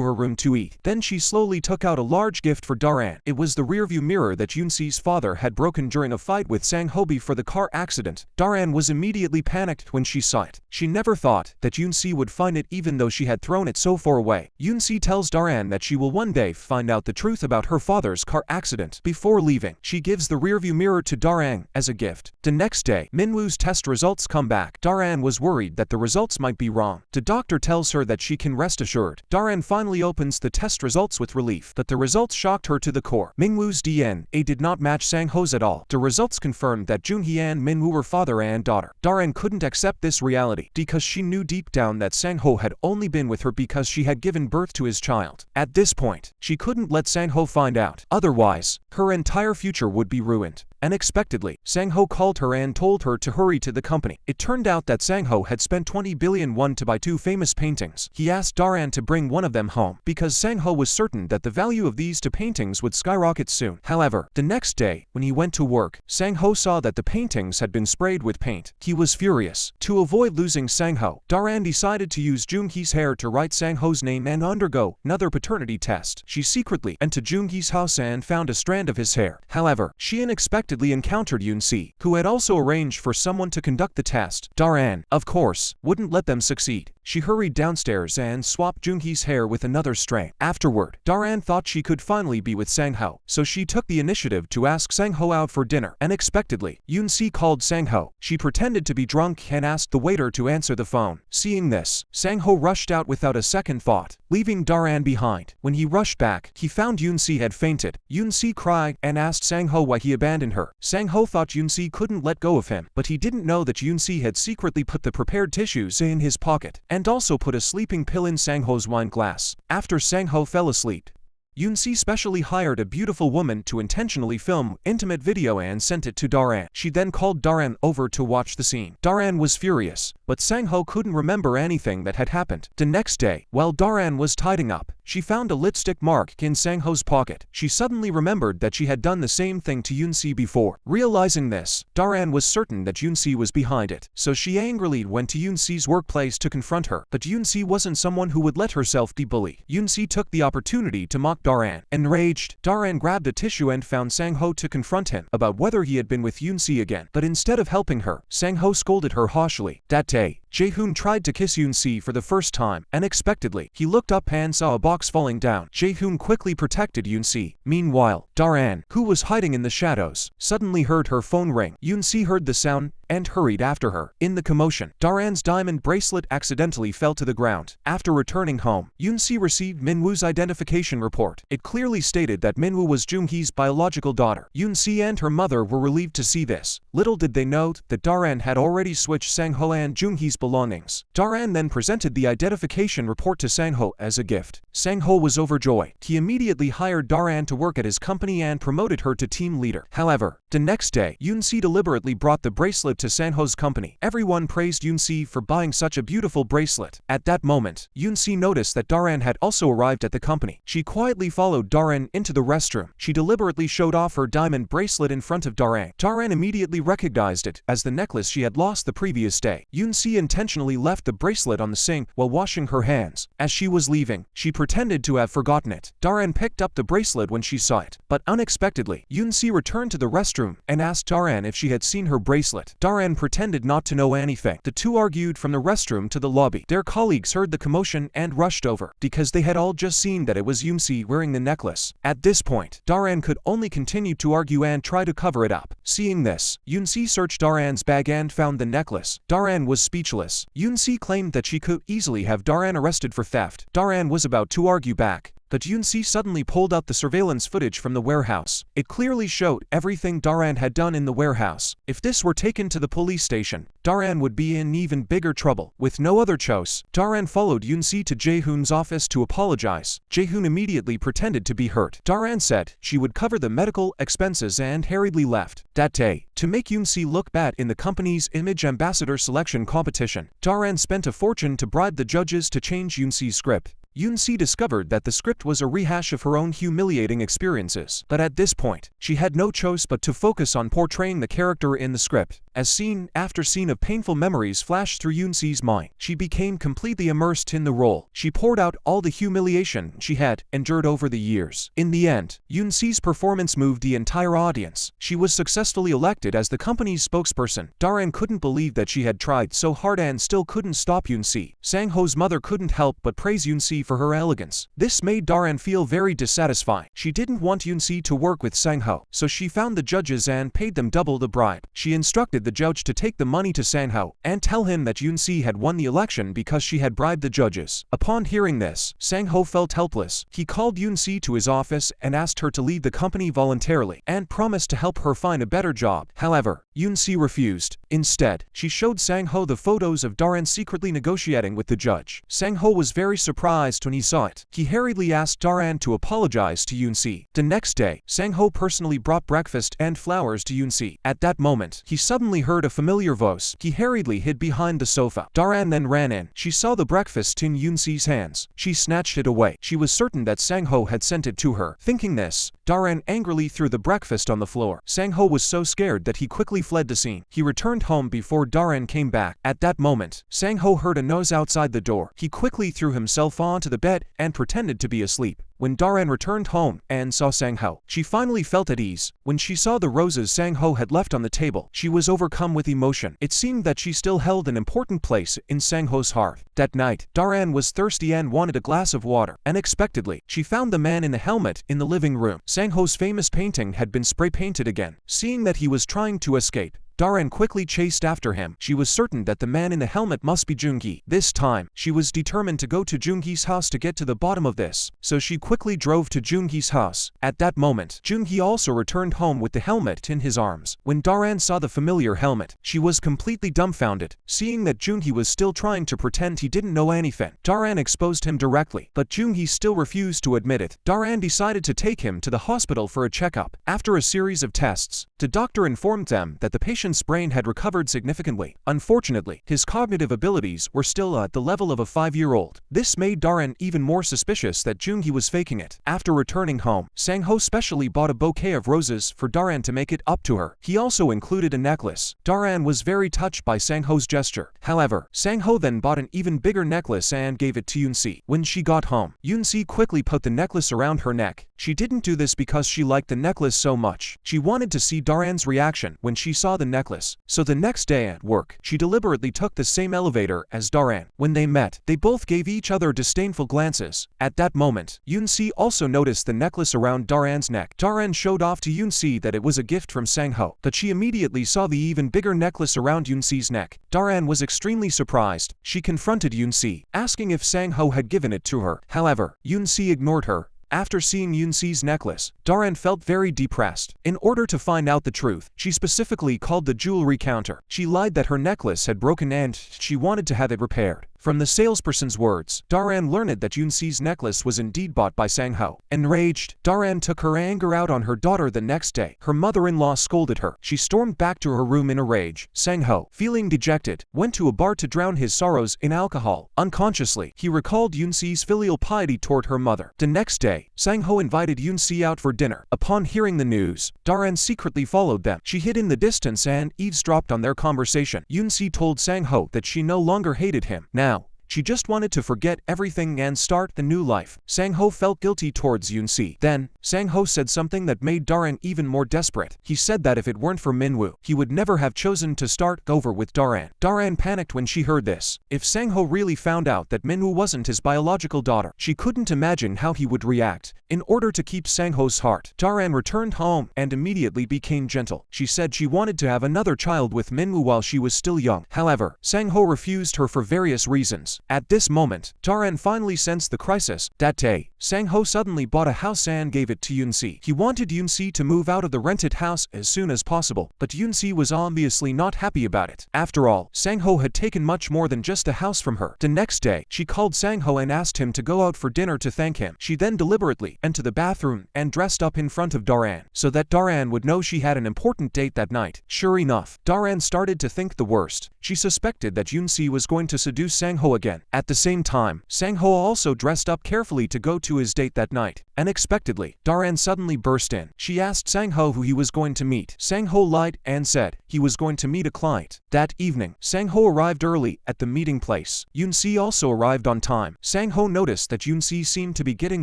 Speaker 1: her room to eat. Then she slowly took out a large gift for Daran. It was the rearview mirror that Yunsi's father had broken during a fight with Sangho before the car accident. Daran was immediately panicked when she saw it. She never thought that Yunsi would find it even though she had thrown it so far away. Yunsi tells Daran that she will one day find out the truth about her father's car accident. Before leaving, she gives the rearview mirror to Daran as a gift. The next day, Minwoo's test results come back. Daran was worried that the results might be wrong. The doctor tells her that she can rest assured. Daran finally opens the test results with relief, but the results shocked her to the core. Minwoo's DNA did not match Sangho's at all. The results confirmed that Junhi and Minwoo were father and daughter. Daran couldn't accept this reality because she knew deep down that Sangho had only been with her because she had given birth to his child. At this point, she couldn't let Sangho find out. Otherwise, her entire future would be ruined. Unexpectedly, Sangho called her and told her to hurry to the company. It turned out that Sangho had spent 20 billion won to buy 2 famous paintings. He asked Daran to bring one of them home because Sangho was certain that the value of these 2 paintings would skyrocket soon. However, the next day, when he went to work, Sangho saw that the paintings had been sprayed with paint. He was furious. To avoid losing Sangho, Daran decided to use Junhi's hair to write Sangho's name and undergo another paternity test. She secretly went to Junhi's house and found a strand of his hair. However, she unexpectedly encountered Yunsi, who had also arranged for someone to conduct the test. Daran, of course, wouldn't let them succeed. She hurried downstairs and swapped Junhi's hair with another strand. Afterward, Daran thought she could finally be with Sangho, so she took the initiative to ask Sangho out for dinner. Unexpectedly, Yunsi called Sangho. She pretended to be drunk and asked the waiter to answer the phone. Seeing this, Sangho rushed out without a second thought, leaving Daran behind. When he rushed back, he found Yunsi had fainted. Yunsi cried and asked Sangho why he abandoned her. Sangho thought Yunsi couldn't let go of him, but he didn't know that Yunsi had secretly put the prepared tissues in his pocket and also put a sleeping pill in Sangho's wine glass. After Sangho fell asleep, Yunsi specially hired a beautiful woman to intentionally film intimate video and sent it to Daran. She then called Daran over to watch the scene. Daran was furious, but Sangho couldn't remember anything that had happened. The next day, while Daran was tidying up, she found a lipstick mark in Sangho's pocket. She suddenly remembered that she had done the same thing to Yunsi before. Realizing this, Daran was certain that Yunsi was behind it, so she angrily went to Yunsi's workplace to confront her. But Yunsi wasn't someone who would let herself be bullied. Yunsi took the opportunity to mock Daran. Enraged, Daran grabbed a tissue and found Sangho to confront him about whether he had been with Yunsi again. But instead of helping her, Sangho scolded her harshly. That day, Jae-hoon tried to kiss Yunsi for the first time. Unexpectedly, he looked up and saw a box falling down. Jae-hoon quickly protected Yunsi. Meanwhile, Daran, who was hiding in the shadows, suddenly heard her phone ring. Yunsi heard the sound and hurried after her. In the commotion, Daran's diamond bracelet accidentally fell to the ground. After returning home, Yunsi received Minwoo's identification report. It clearly stated that Minwoo was Junhi's biological daughter. Yunsi and her mother were relieved to see this. Little did they know that Daran had already switched Sangho and Junhi's belongings. Daran then presented the identification report to Sangho as a gift. Sangho was overjoyed. He immediately hired Daran to work at his company and promoted her to team leader. However, the next day, Yunsi deliberately brought the bracelet to Sangho's company. Everyone praised Yunsi for buying such a beautiful bracelet. At that moment, Yunsi noticed that Daran had also arrived at the company. She quietly followed Daran into the restroom. She deliberately showed off her diamond bracelet in front of Daran. Daran immediately recognized it as the necklace she had lost the previous day. Yunsi intentionally left the bracelet on the sink while washing her hands. As she was leaving, she pretended to have forgotten it. Daran picked up the bracelet when she saw it, but unexpectedly, Yunsi returned to the restroom and asked Daran if she had seen her bracelet. Daran pretended not to know anything. The two argued from the restroom to the lobby. Their colleagues heard the commotion and rushed over, because they had all just seen that it was Yunsi wearing the necklace. At this point, Daran could only continue to argue and try to cover it up. Seeing this, Yunsi searched Daran's bag and found the necklace. Daran was speechless. Yunsi claimed that she could easily have Daran arrested for theft. Daran was about to argue back, but Yunsi suddenly pulled out the surveillance footage from the warehouse. It clearly showed everything Daran had done in the warehouse. If this were taken to the police station, Daran would be in even bigger trouble. With no other choice, Daran followed Yunsi to Jae-hoon's office to apologize. Jae-hoon immediately pretended to be hurt. Daran said she would cover the medical expenses and hurriedly left. That day, to make Yunsi look bad in the company's image ambassador selection competition, Daran spent a fortune to bribe the judges to change Yunsi's script. Yunsi discovered that the script was a rehash of her own humiliating experiences. But at this point, she had no choice but to focus on portraying the character in the script. As scene after scene of painful memories flashed through Yunsi's mind, she became completely immersed in the role. She poured out all the humiliation she had endured over the years. In the end, Yunsi's performance moved the entire audience. She was successfully elected as the company's spokesperson. Daran couldn't believe that she had tried so hard and still couldn't stop Yunsi. Sangho's mother couldn't help but praise Yunsi for her elegance. This made Daran feel very dissatisfied. She didn't want Yunsi to work with Sangho, so she found the judges and paid them double the bribe. She instructed the judge to take the money to Sangho and tell him that Yunsi had won the election because she had bribed the judges. Upon hearing this, Sangho felt helpless. He called Yunsi to his office and asked her to leave the company voluntarily and promised to help her find a better job. However, Yunsi refused. Instead, she showed Sangho the photos of Daran secretly negotiating with the judge. Sangho was very surprised when he saw it. He hurriedly asked Daran to apologize to Yunsi. The next day, Sangho personally brought breakfast and flowers to Yunsi. At that moment, he suddenly heard a familiar voice. He hurriedly hid behind the sofa. Daran then ran in. She saw the breakfast in Yunsi's hands. She snatched it away. She was certain that Sangho had sent it to her. Thinking this, Daran angrily threw the breakfast on the floor. Sangho was so scared that he quickly fled the scene. He returned home before Daran came back. At that moment, Sangho heard a noise outside the door. He quickly threw himself onto the bed and pretended to be asleep. When Daran returned home and saw Sangho, she finally felt at ease. When she saw the roses Sangho had left on the table, she was overcome with emotion. It seemed that she still held an important place in Sangho's heart. That night, Daran was thirsty and wanted a glass of water. Unexpectedly, she found the man in the helmet in the living room. Sangho's famous painting had been spray painted again. Seeing that he was trying to escape, Daran quickly chased after him. She was certain that the man in the helmet must be Junhi. This time, she was determined to go to Junhi's house to get to the bottom of this, so she quickly drove to Junhi's house. At that moment, Junhi also returned home with the helmet in his arms. When Daran saw the familiar helmet, she was completely dumbfounded. Seeing that Junhi was still trying to pretend he didn't know anything, Daran exposed him directly, but Junhi still refused to admit it. Daran decided to take him to the hospital for a checkup. After a series of tests, the doctor informed them that the patient patient's brain had recovered significantly. Unfortunately, his cognitive abilities were still at the level of a 5-year-old. This made Daran even more suspicious that Junhi was faking it. After returning home, Sangho specially bought a bouquet of roses for Daran to make it up to her. He also included a necklace. Daran was very touched by Sangho's gesture. However, Sangho then bought an even bigger necklace and gave it to Yunsi. When she got home, Yunsi quickly put the necklace around her neck. She didn't do this because she liked the necklace so much. She wanted to see Daran's reaction when she saw the necklace. So the next day at work, she deliberately took the same elevator as Daran. When they met, they both gave each other disdainful glances. At that moment, Yunsi also noticed the necklace around Daran's neck. Daran showed off to Yunsi that it was a gift from Sangho, but she immediately saw the even bigger necklace around Yunsi's neck. Daran was extremely surprised. She confronted Yunsi, asking if Sangho had given it to her. However, Yunsi ignored her. After seeing Yunsi's necklace, Daran felt very depressed. In order to find out the truth, she specifically called the jewelry counter. She lied that her necklace had broken and she wanted to have it repaired. From the salesperson's words, Daran learned that Yunsi's necklace was indeed bought by Sangho. Enraged, Daran took her anger out on her daughter the next day. Her mother-in-law scolded her. She stormed back to her room in a rage. Sangho, feeling dejected, went to a bar to drown his sorrows in alcohol. Unconsciously, he recalled Yunsi's filial piety toward her mother. The next day, Sangho invited Yunsi out for dinner. Upon hearing the news, Daran secretly followed them. She hid in the distance and eavesdropped on their conversation. Yunsi told Sangho that she no longer hated him. Now, she just wanted to forget everything and start the new life. Sangho felt guilty towards Yunsi. Then, Sangho said something that made Daran even more desperate. He said that if it weren't for Minu, he would never have chosen to start over with Daran. Daran panicked when she heard this. If Sangho really found out that Minu wasn't his biological daughter, she couldn't imagine how he would react. In order to keep Sangho's heart, Daran returned home and immediately became gentle. She said she wanted to have another child with Minu while she was still young. However, Sangho refused her for various reasons. At this moment, Daran finally sensed the crisis. That day, Sangho suddenly bought a house and gave it to Yunsi. He wanted Yunsi to move out of the rented house as soon as possible, but Yunsi was obviously not happy about it. After all, Sangho had taken much more than just a house from her. The next day, she called Sangho and asked him to go out for dinner to thank him. She then deliberately entered the bathroom and dressed up in front of Daran, so that Daran would know she had an important date that night. Sure enough, Daran started to think the worst. She suspected that Yunsi was going to seduce Sangho again. At the same time, Sangho also dressed up carefully to go to his date that night. Unexpectedly, Daran suddenly burst in. She asked Sangho who he was going to meet. Sangho lied and said he was going to meet a client. That evening, Sangho arrived early at the meeting place. Yunsi also arrived on time. Sangho noticed that Yunsi seemed to be getting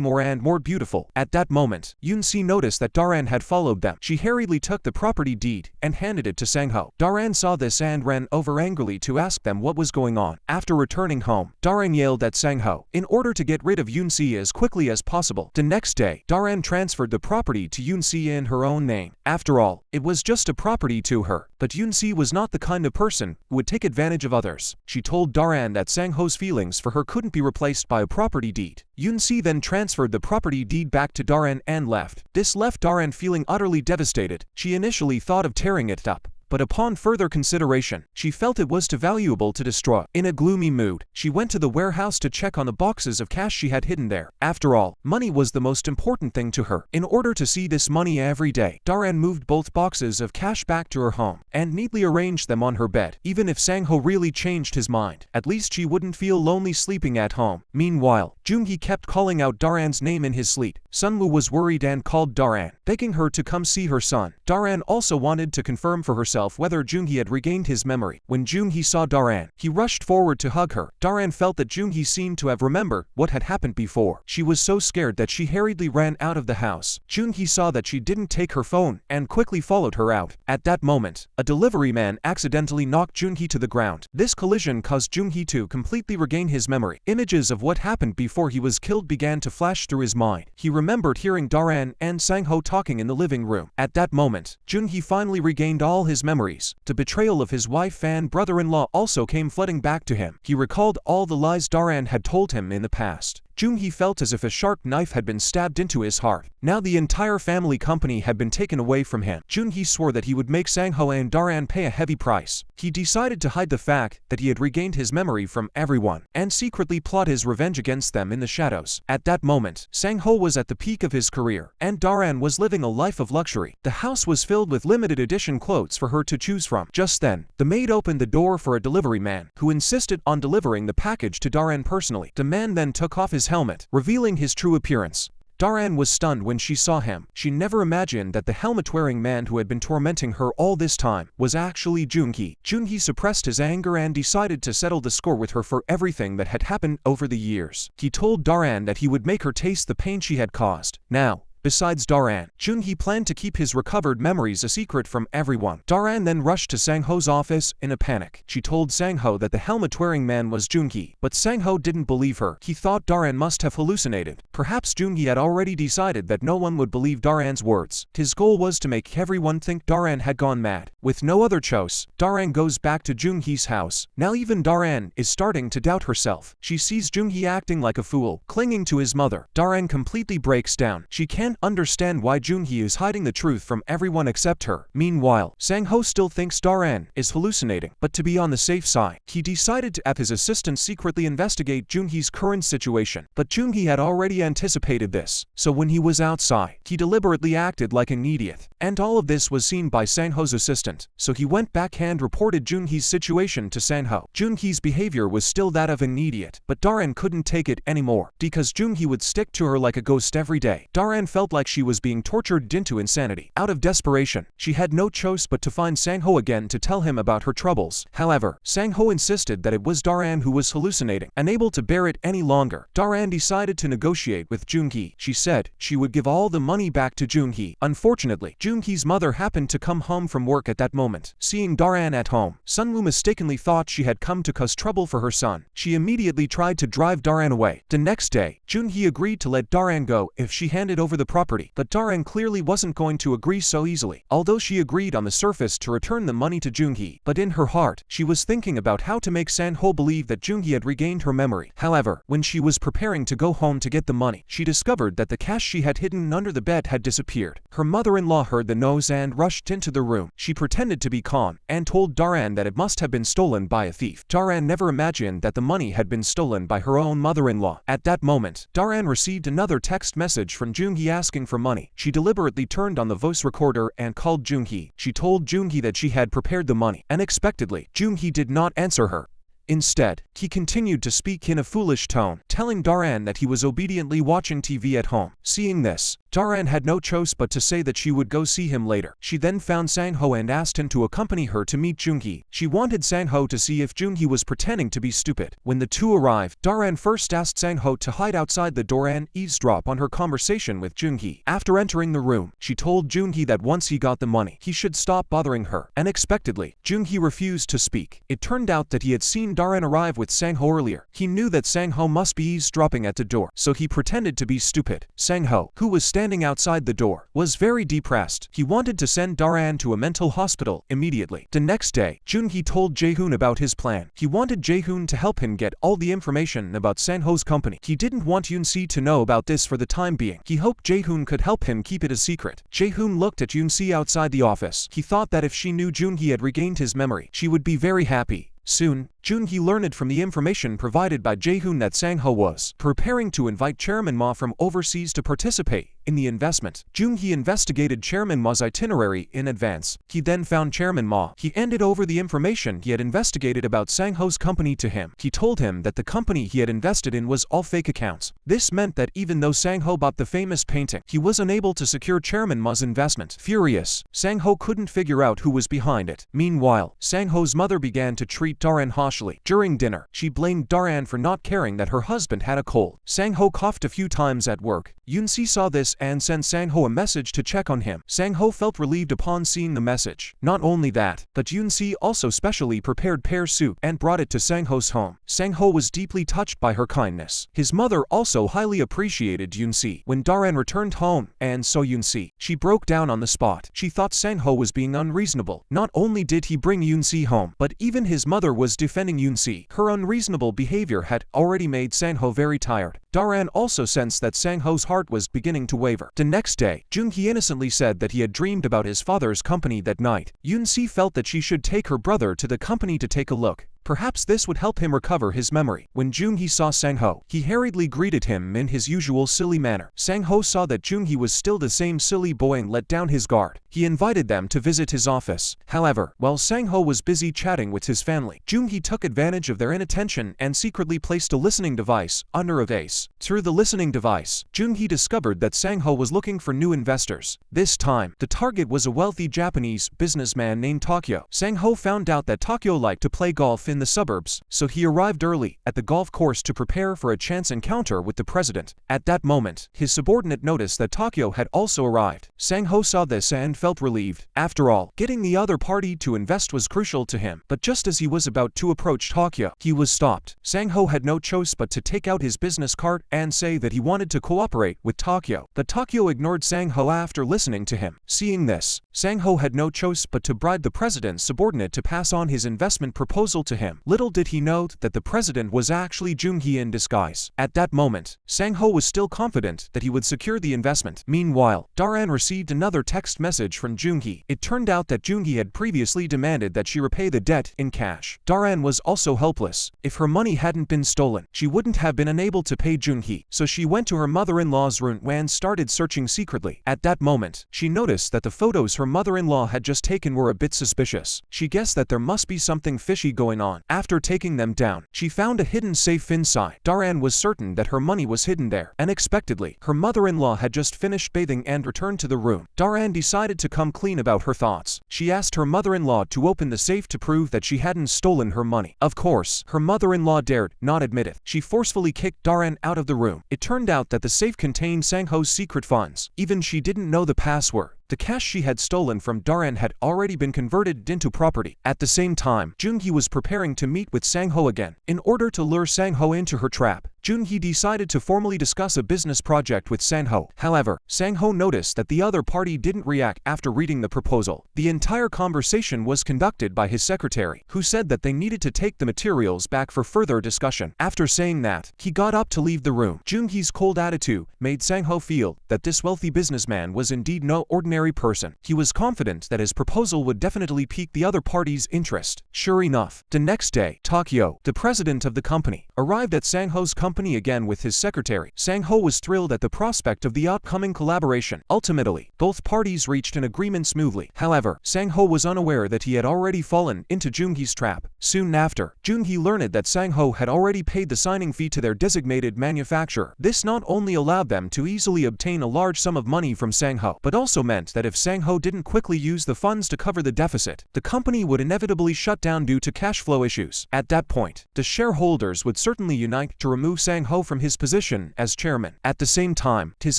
Speaker 1: more and more beautiful. At that moment, Yunsi noticed that Daran had followed them. She hurriedly took the property deed and handed it to Sangho. Daran saw this and ran over angrily to ask them what was going on. After returning home, Daran yelled at Sangho in order to get rid of Yunsi as quickly as possible. The next day, Daran transferred the property to Yunsi in her own name. After all, it was just a property to her, but Yunsi was not the kind of person who would take advantage of others. She told Daran that Sangho's feelings for her couldn't be replaced by a property deed. Yunsi then transferred the property deed back to Daran and left. This left Daran feeling utterly devastated. She initially thought of tearing it up, but upon further consideration, she felt it was too valuable to destroy. In a gloomy mood, she went to the warehouse to check on the boxes of cash she had hidden there. After all, money was the most important thing to her. In order to see this money every day, Daran moved both boxes of cash back to her home and neatly arranged them on her bed. Even if Sangho really changed his mind, at least she wouldn't feel lonely sleeping at home. Meanwhile, Junhi kept calling out Daran's name in his sleep. Sunwoo was worried and called Daran, begging her to come see her son. Daran also wanted to confirm for herself whether Junhi had regained his memory. When Junhi saw Daran, he rushed forward to hug her. Daran felt that Junhi seemed to have remembered what had happened before. She was so scared that she hurriedly ran out of the house. Junhi saw that she didn't take her phone and quickly followed her out. At that moment, a delivery man accidentally knocked Junhi to the ground. This collision caused Junhi to completely regain his memory. Images of what happened before he was killed began to flash through his mind. He remembered hearing Daran and Sangho talking in the living room. At that moment, Junhi finally regained all his memories. The betrayal of his wife and brother-in-law also came flooding back to him. He recalled all the lies Daran had told him in the past. Junhi felt as if a sharp knife had been stabbed into his heart. Now the entire family company had been taken away from him. Junhi swore that he would make Sangho and Daran pay a heavy price. He decided to hide the fact that he had regained his memory from everyone, and secretly plot his revenge against them in the shadows. At that moment, Sangho was at the peak of his career, and Daran was living a life of luxury. The house was filled with limited edition clothes for her to choose from. Just then, the maid opened the door for a delivery man, who insisted on delivering the package to Daran personally. The man then took off his helmet, revealing his true appearance. Daran was stunned when she saw him. She never imagined that the helmet-wearing man who had been tormenting her all this time was actually Junhi. Junhi suppressed his anger and decided to settle the score with her for everything that had happened over the years. He told Daran that he would make her taste the pain she had caused. Now, besides Daran, Junhi planned to keep his recovered memories a secret from everyone. Daran then rushed to Sangho's office in a panic. She told Sangho that the helmet-wearing man was Junhi, but Sangho didn't believe her. He thought Daran must have hallucinated. Perhaps Junhi had already decided that no one would believe Daran's words. His goal was to make everyone think Daran had gone mad. With no other choice, Daran goes back to Junhi's house. Now even Daran is starting to doubt herself. She sees Junhi acting like a fool, clinging to his mother. Daran completely breaks down. She can't understand why Junhi is hiding the truth from everyone except her. Meanwhile, Sangho still thinks Daran is hallucinating, but to be on the safe side, he decided to have his assistant secretly investigate Junhi's current situation. But Junhi had already anticipated this, so when he was outside, he deliberately acted like an idiot. And all of this was seen by Sangho's assistant, so he went back and reported Junhi's situation to Sangho. Junhi's behavior was still that of an idiot, but Daran couldn't take it anymore, because Junhi would stick to her like a ghost every day. Daran felt like she was being tortured into insanity. Out of desperation, she had no choice but to find Sangho again to tell him about her troubles. However, Sangho insisted that it was Daran who was hallucinating. Unable to bear it any longer, Daran decided to negotiate with Junhi. She said she would give all the money back to Junhi. Unfortunately, Junhi's mother happened to come home from work at that moment. Seeing Daran at home, Sunwoo mistakenly thought she had come to cause trouble for her son. She immediately tried to drive Daran away. The next day, Junhi agreed to let Daran go if she handed over the property, but Daran clearly wasn't going to agree so easily. Although she agreed on the surface to return the money to Junhi, but in her heart, she was thinking about how to make Sangho believe that Junhi had regained her memory. However, when she was preparing to go home to get the money, she discovered that the cash she had hidden under the bed had disappeared. Her mother-in-law heard the noise and rushed into the room. She pretended to be calm and told Daran that it must have been stolen by a thief. Daran never imagined that the money had been stolen by her own mother-in-law. At that moment, Daran received another text message from Junhi asking for money. She deliberately turned on the voice recorder and called Junhi. She told Junhi that she had prepared the money. Unexpectedly, Junhi did not answer her. Instead, he continued to speak in a foolish tone, telling Daran that he was obediently watching TV at home. Seeing this, Daran had no choice but to say that she would go see him later. She then found Sangho and asked him to accompany her to meet Junhi. She wanted Sangho to see if Junhi was pretending to be stupid. When the two arrived, Daran first asked Sangho to hide outside the door and eavesdrop on her conversation with Junhi. After entering the room, she told Junhi that once he got the money, he should stop bothering her. Unexpectedly, Junhi refused to speak. It turned out that he had seen Daran arrive with Sangho earlier. He knew that Sangho must be eavesdropping at the door, so he pretended to be stupid. Sangho, who was standing outside the door, was very depressed. He wanted to send Daran to a mental hospital immediately. The next day, Junhi told Jaehoon about his plan. He wanted Jaehoon to help him get all the information about Sangho's company. He didn't want Yoon-si to know about this for the time being. He hoped Jaehoon could help him keep it a secret. Jaehoon looked at Yoon-si outside the office. He thought that if she knew Junhi had regained his memory, she would be very happy. Soon, Junhi learned from the information provided by Jaehoon that Sangho was preparing to invite Chairman Ma from overseas to participate in the investment. Junhi investigated Chairman Ma's itinerary in advance. He then found Chairman Ma. He handed over the information he had investigated about Sangho's company to him. He told him that the company he had invested in was all fake accounts. This meant that even though Sangho bought the famous painting, he was unable to secure Chairman Ma's investment. Furious, Sangho couldn't figure out who was behind it. Meanwhile, Sangho's mother began to treat Daran harshly. During dinner, she blamed Daran for not caring that her husband had a cold. Sangho coughed a few times at work, Yunsi saw this and sent Sangho a message to check on him. Sangho felt relieved upon seeing the message. Not only that, but Yunsi also specially prepared pear soup and brought it to Sangho's home. Sangho was deeply touched by her kindness. His mother also highly appreciated Yunsi. When Daran returned home and saw Yunsi, she broke down on the spot. She thought Sangho was being unreasonable. Not only did he bring Yunsi home, but even his mother was defending Yunsi. Her unreasonable behavior had already made Sangho very tired. Daran also sensed that Sangho's heart was beginning to waver. The next day, Junhi innocently said that he had dreamed about his father's company that night. Yunsi felt that she should take her brother to the company to take a look. Perhaps this would help him recover his memory. When Junhi saw Sangho, he hurriedly greeted him in his usual silly manner. Sangho saw that Junhi was still the same silly boy and let down his guard. He invited them to visit his office. However, while Sangho was busy chatting with his family, Junhi took advantage of their inattention and secretly placed a listening device under a vase. Through the listening device, Junhi discovered that Sangho was looking for new investors. This time, the target was a wealthy Japanese businessman named Takyo. Sangho found out that Takyo liked to play golf in the suburbs, so he arrived early at the golf course to prepare for a chance encounter with the president. At that moment, his subordinate noticed that Takyo had also arrived. Sangho saw this and felt relieved. After all, getting the other party to invest was crucial to him. But just as he was about to approach Takyo, he was stopped. Sangho had no choice but to take out his business card and say that he wanted to cooperate with Takyo. But Takyo ignored Sangho after listening to him. Seeing this, Sangho had no choice but to bribe the president's subordinate to pass on his investment proposal to him. Little did he know that the president was actually Junhi in disguise. At that moment, Sangho was still confident that he would secure the investment. Meanwhile, Daran received another text message from Junhi. It turned out that Junhi had previously demanded that she repay the debt in cash. Daran was also helpless. If her money hadn't been stolen, she wouldn't have been unable to pay Junhi. So she went to her mother-in-law's room and started searching secretly. At that moment, she noticed that the photos her mother-in-law had just taken were a bit suspicious. She guessed that there must be something fishy going on. After taking them down, she found a hidden safe inside. Daran was certain that her money was hidden there. Unexpectedly, her mother-in-law had just finished bathing and returned to the room. Daran decided to come clean about her thoughts. She asked her mother-in-law to open the safe to prove that she hadn't stolen her money. Of course, her mother-in-law dared not admit it. She forcefully kicked Daran out of the room. It turned out that the safe contained Sangho's secret funds. Even she didn't know the password. The cash she had stolen from Daran had already been converted into property. At the same time, Junhi was preparing to meet with Sangho again. In order to lure Sangho into her trap, Junhi decided to formally discuss a business project with Sangho. However, Sangho noticed that the other party didn't react after reading the proposal. The entire conversation was conducted by his secretary, who said that they needed to take the materials back for further discussion. After saying that, he got up to leave the room. Junhi's cold attitude made Sangho feel that this wealthy businessman was indeed no ordinary person. He was confident that his proposal would definitely pique the other party's interest. Sure enough, the next day, Takyo, the president of the company, arrived at Sangho's company again with his secretary. Sangho was thrilled at the prospect of the upcoming collaboration. Ultimately, both parties reached an agreement smoothly. However, Sangho was unaware that he had already fallen into Junhi's trap. Soon after, Junhi learned that Sangho had already paid the signing fee to their designated manufacturer. This not only allowed them to easily obtain a large sum of money from Sangho, but also meant that if Sangho didn't quickly use the funds to cover the deficit, the company would inevitably shut down due to cash flow issues. At that point, the shareholders would certainly unite to remove Sangho from his position as chairman. At the same time, his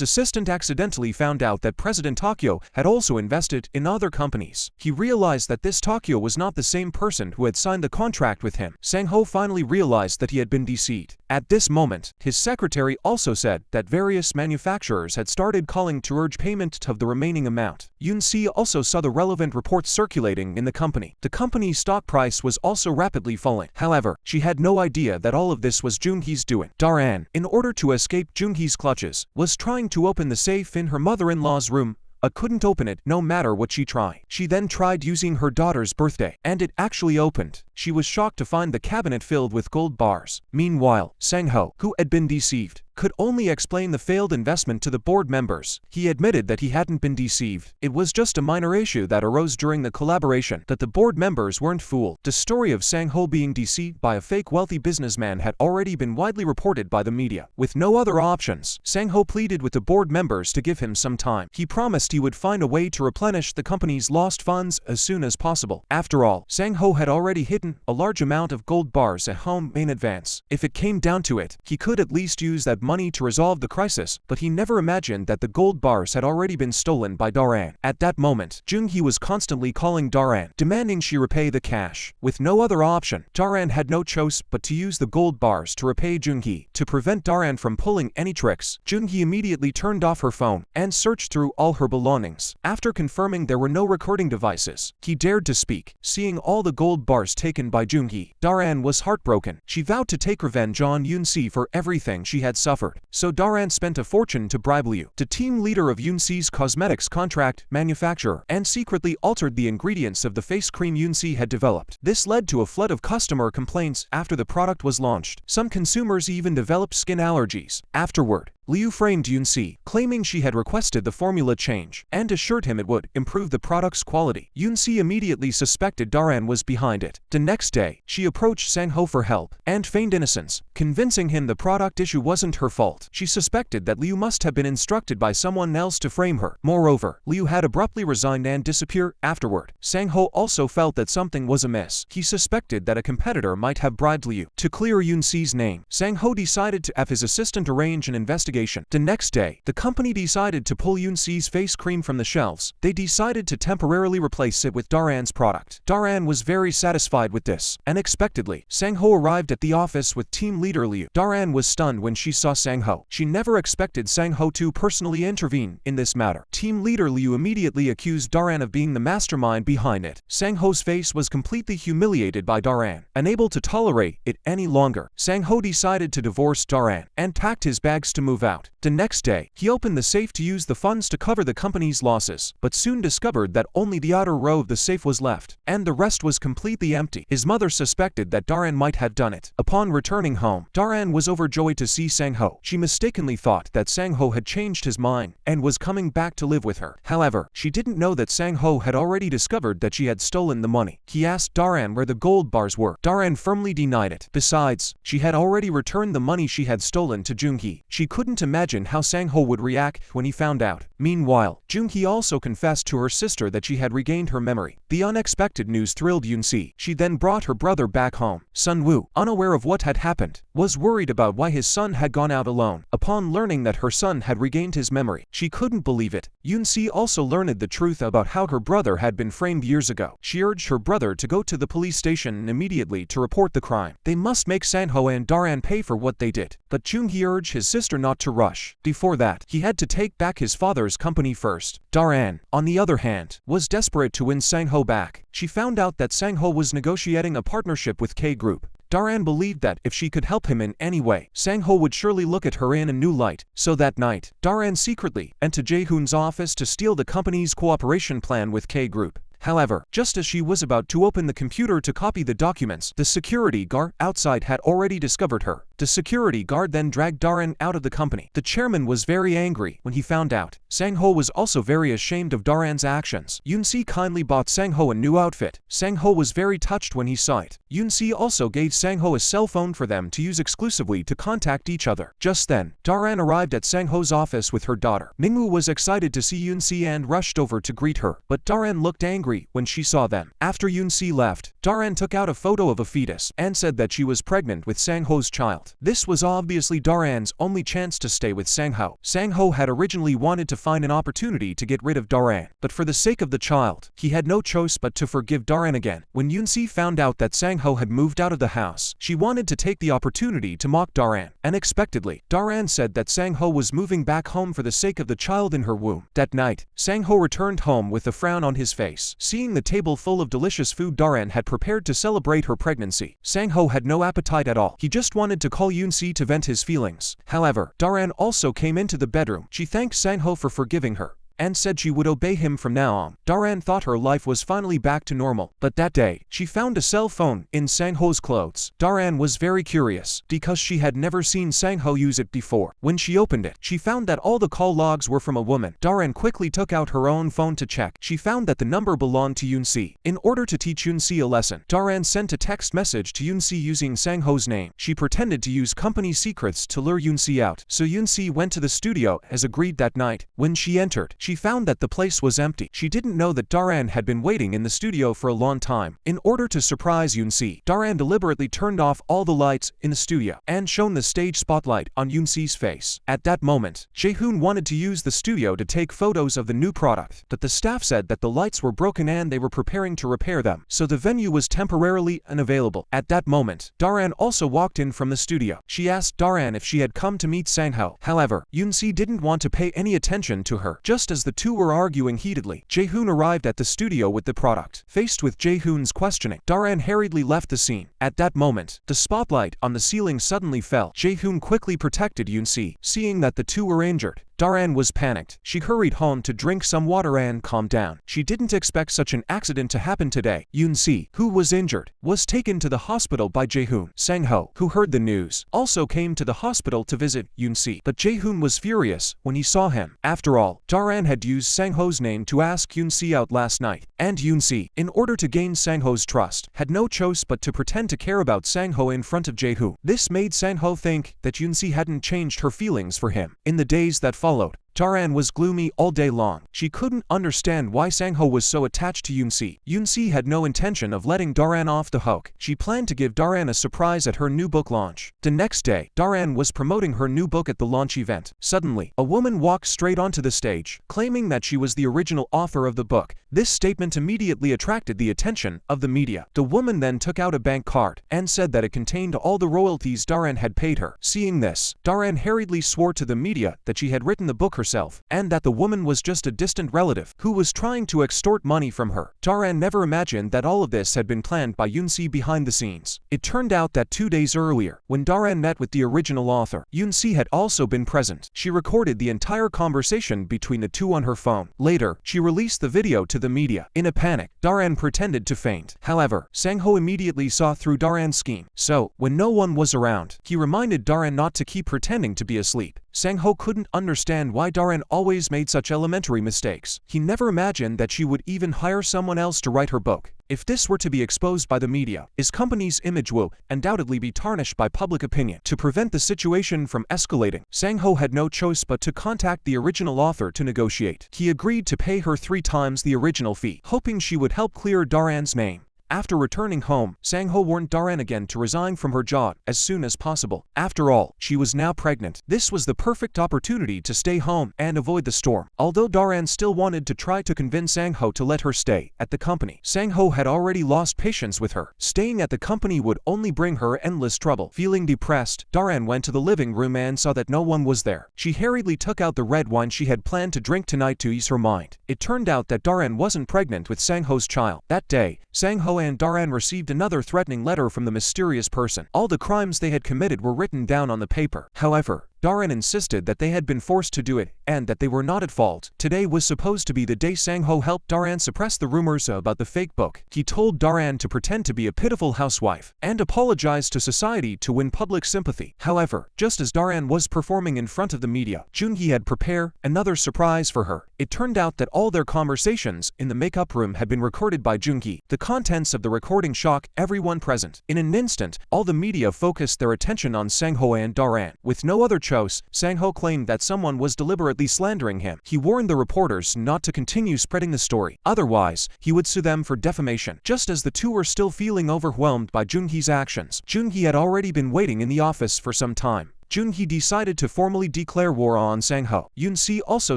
Speaker 1: assistant accidentally found out that President Takyo had also invested in other companies. He realized that this Takyo was not the same person who had signed the contract with him. Sangho finally realized that he had been deceived. At this moment, his secretary also said that various manufacturers had started calling to urge payment of the remaining amount. Yunsi also saw the relevant reports circulating in the company. The company's stock price was also rapidly falling. However, she had no idea that all of this was Junhi's doing. Daran, in order to escape Junhi's clutches, was trying to open the safe in her mother-in-law's room, but couldn't open it no matter what she tried. She then tried using her daughter's birthday, and it actually opened. She was shocked to find the cabinet filled with gold bars. Meanwhile, Sangho, who had been deceived, could only explain the failed investment to the board members. He admitted that he hadn't been deceived. It was just a minor issue that arose during the collaboration, that the board members weren't fooled. The story of Sangho being deceived by a fake wealthy businessman had already been widely reported by the media. With no other options, Sangho pleaded with the board members to give him some time. He promised he would find a way to replenish the company's lost funds as soon as possible. After all, Sangho had already hidden a large amount of gold bars at home in advance. If it came down to it, he could at least use that money to resolve the crisis, but he never imagined that the gold bars had already been stolen by Daran. At that moment, Junhi was constantly calling Daran, demanding she repay the cash. With no other option, Daran had no choice but to use the gold bars to repay Junhi. To prevent Daran from pulling any tricks, Junhi immediately turned off her phone and searched through all her belongings. After confirming there were no recording devices, he dared to speak. Seeing all the gold bars taken by Junhi, Daran was heartbroken. She vowed to take revenge on Yunsi for everything she had suffered. So Daran spent a fortune to bribe Liu, the team leader of Yunsi's cosmetics contract manufacturer, and secretly altered the ingredients of the face cream Yunsi had developed. This led to a flood of customer complaints after the product was launched. Some consumers even developed skin allergies. Afterward, Liu framed Yunsi, claiming she had requested the formula change, and assured him it would improve the product's quality. Yunsi immediately suspected Daran was behind it. The next day, she approached Sangho for help, and feigned innocence, convincing him the product issue wasn't her fault. She suspected that Liu must have been instructed by someone else to frame her. Moreover, Liu had abruptly resigned and disappeared afterward. Sangho also felt that something was amiss. He suspected that a competitor might have bribed Liu. To clear Yunsi's name, Sangho decided to have his assistant arrange an investigation. The next day, the company decided to pull Yunsi's face cream from the shelves. They decided to temporarily replace it with Daran's product. Daran was very satisfied with this. Unexpectedly, Sangho arrived at the office with team leader Liu. Daran was stunned when she saw Sangho. She never expected Sangho to personally intervene in this matter. Team leader Liu immediately accused Daran of being the mastermind behind it. Sangho's face was completely humiliated by Daran. Unable to tolerate it any longer, Sangho decided to divorce Daran and packed his bags to move out. The next day, he opened the safe to use the funds to cover the company's losses, but soon discovered that only the outer row of the safe was left, and the rest was completely empty. His mother suspected that Daran might have done it. Upon returning home, Daran was overjoyed to see Sangho. She mistakenly thought that Sangho had changed his mind and was coming back to live with her. However, she didn't know that Sangho had already discovered that she had stolen the money. He asked Daran where the gold bars were. Daran firmly denied it. Besides, she had already returned the money she had stolen to Junhi. She couldn't imagine how Sangho would react when he found out. Meanwhile, Junhi also confessed to her sister that she had regained her memory. The unexpected news thrilled Yunsi. She then brought her brother back home. Sun Wu, unaware of what had happened, was worried about why his son had gone out alone. Upon learning that her son had regained his memory, she couldn't believe it. Yunsi also learned the truth about how her brother had been framed years ago. She urged her brother to go to the police station immediately to report the crime. They must make Sangho and Daran pay for what they did. But Junhi urged his sister not to rush. Before that, he had to take back his father's company first. Daran, on the other hand, was desperate to win Sangho back. She found out that Sangho was negotiating a partnership with K Group. Daran believed that if she could help him in any way, Sangho would surely look at her in a new light. So that night, Daran secretly entered Jae-hoon's office to steal the company's cooperation plan with K Group. However, just as she was about to open the computer to copy the documents, the security guard outside had already discovered her. The security guard then dragged Daran out of the company. The chairman was very angry when he found out. Sangho was also very ashamed of Daran's actions. Yunsi kindly bought Sangho a new outfit. Sangho was very touched when he saw it. Yunsi also gave Sangho a cell phone for them to use exclusively to contact each other. Just then, Daran arrived at Sangho's office with her daughter. Minu was excited to see Yunsi and rushed over to greet her, but Daran looked angry when she saw them. After Yunsi left, Daran took out a photo of a fetus and said that she was pregnant with Sangho's child. This was obviously Daran's only chance to stay with Sangho. Sangho had originally wanted to find an opportunity to get rid of Daran, but for the sake of the child, he had no choice but to forgive Daran again. When Yunsi found out that Sangho had moved out of the house, she wanted to take the opportunity to mock Daran. Unexpectedly, Daran said that Sangho was moving back home for the sake of the child in her womb. That night, Sangho returned home with a frown on his face. Seeing the table full of delicious food Daran had prepared to celebrate her pregnancy, Sangho had no appetite at all. He just wanted to call Yunsi to vent his feelings. However, Daran also came into the bedroom. She thanked Sangho for forgiving her and said she would obey him from now on. Daran thought her life was finally back to normal, but that day, she found a cell phone in Sangho's clothes. Daran was very curious, because she had never seen Sangho use it before. When she opened it, she found that all the call logs were from a woman. Daran quickly took out her own phone to check. She found that the number belonged to Yunsi. In order to teach Yunsi a lesson, Daran sent a text message to Yunsi using Sangho's name. She pretended to use company secrets to lure Yunsi out, so Yunsi went to the studio as agreed that night. When she entered, she found that the place was empty. She didn't know that Daran had been waiting in the studio for a long time. In order to surprise Yunsi, Daran deliberately turned off all the lights in the studio and shone the stage spotlight on Yunsi's face. At that moment, Jaehoon wanted to use the studio to take photos of the new product, but the staff said that the lights were broken and they were preparing to repair them, so the venue was temporarily unavailable. At that moment, Daran also walked in from the studio. She asked Daran if she had come to meet Sangho. However, Yunsi didn't want to pay any attention to her. Just as the two were arguing heatedly, Jaehoon arrived at the studio with the product. Faced with Jaehoon's questioning, Daran hurriedly left the scene. At that moment, the spotlight on the ceiling suddenly fell. Jaehoon quickly protected Yunsi. Seeing that the two were injured, Daran was panicked. She hurried home to drink some water and calm down. She didn't expect such an accident to happen today. Yunsi, who was injured, was taken to the hospital by Jaehoon. Sangho, who heard the news, also came to the hospital to visit Yunsi. But Jaehoon was furious when he saw him. After all, Daran had used Sangho's name to ask Yunsi out last night. And Yunsi, in order to gain Sangho's trust, had no choice but to pretend to care about Sangho in front of Jaehoon. This made Sangho think that Yunsi hadn't changed her feelings for him. In the days that followed, Daran was gloomy all day long. She couldn't understand why Sangho was so attached to Yunsi. Yunsi had no intention of letting Daran off the hook. She planned to give Daran a surprise at her new book launch. The next day, Daran was promoting her new book at the launch event. Suddenly, a woman walked straight onto the stage, claiming that she was the original author of the book. This statement immediately attracted the attention of the media. The woman then took out a bank card and said that it contained all the royalties Daran had paid her. Seeing this, Daran hurriedly swore to the media that she had written the book herself, and that the woman was just a distant relative who was trying to extort money from her. Daran never imagined that all of this had been planned by Yunsi behind the scenes. It turned out that 2 days earlier, when Daran met with the original author, Yunsi had also been present. She recorded the entire conversation between the two on her phone. Later, she released the video to the media. In a panic, Daran pretended to faint. However, Sangho immediately saw through Daran's scheme. So, when no one was around, he reminded Daran not to keep pretending to be asleep. Sangho couldn't understand why Daran always made such elementary mistakes. He never imagined that she would even hire someone else to write her book. If this were to be exposed by the media, his company's image will undoubtedly be tarnished by public opinion. To prevent the situation from escalating, Sangho had no choice but to contact the original author to negotiate. He agreed to pay her 3 times the original fee, hoping she would help clear Daran's name. After returning home, Sangho warned Daran again to resign from her job as soon as possible. After all, she was now pregnant. This was the perfect opportunity to stay home and avoid the storm. Although Daran still wanted to try to convince Sangho to let her stay at the company, Sangho had already lost patience with her. Staying at the company would only bring her endless trouble. Feeling depressed, Daran went to the living room and saw that no one was there. She hurriedly took out the red wine she had planned to drink tonight to ease her mind. It turned out that Daran wasn't pregnant with Sangho's child. That day, Sangho and Daran received another threatening letter from the mysterious person. All the crimes they had committed were written down on the paper. However, Daran insisted that they had been forced to do it and that they were not at fault. Today was supposed to be the day Sangho helped Daran suppress the rumors about the fake book. He told Daran to pretend to be a pitiful housewife and apologize to society to win public sympathy. However, just as Daran was performing in front of the media, Junhi had prepared another surprise for her. It turned out that all their conversations in the makeup room had been recorded by Junhi. The contents of the recording shocked everyone present. In an instant, all the media focused their attention on Sangho and Daran. With no other choice, Sangho claimed that someone was deliberately slandering him. He warned the reporters not to continue spreading the story. Otherwise, he would sue them for defamation. Just as the two were still feeling overwhelmed by Junhi's actions, Junhi had already been waiting in the office for some time. Junhi decided to formally declare war on Sangho. Yunsi also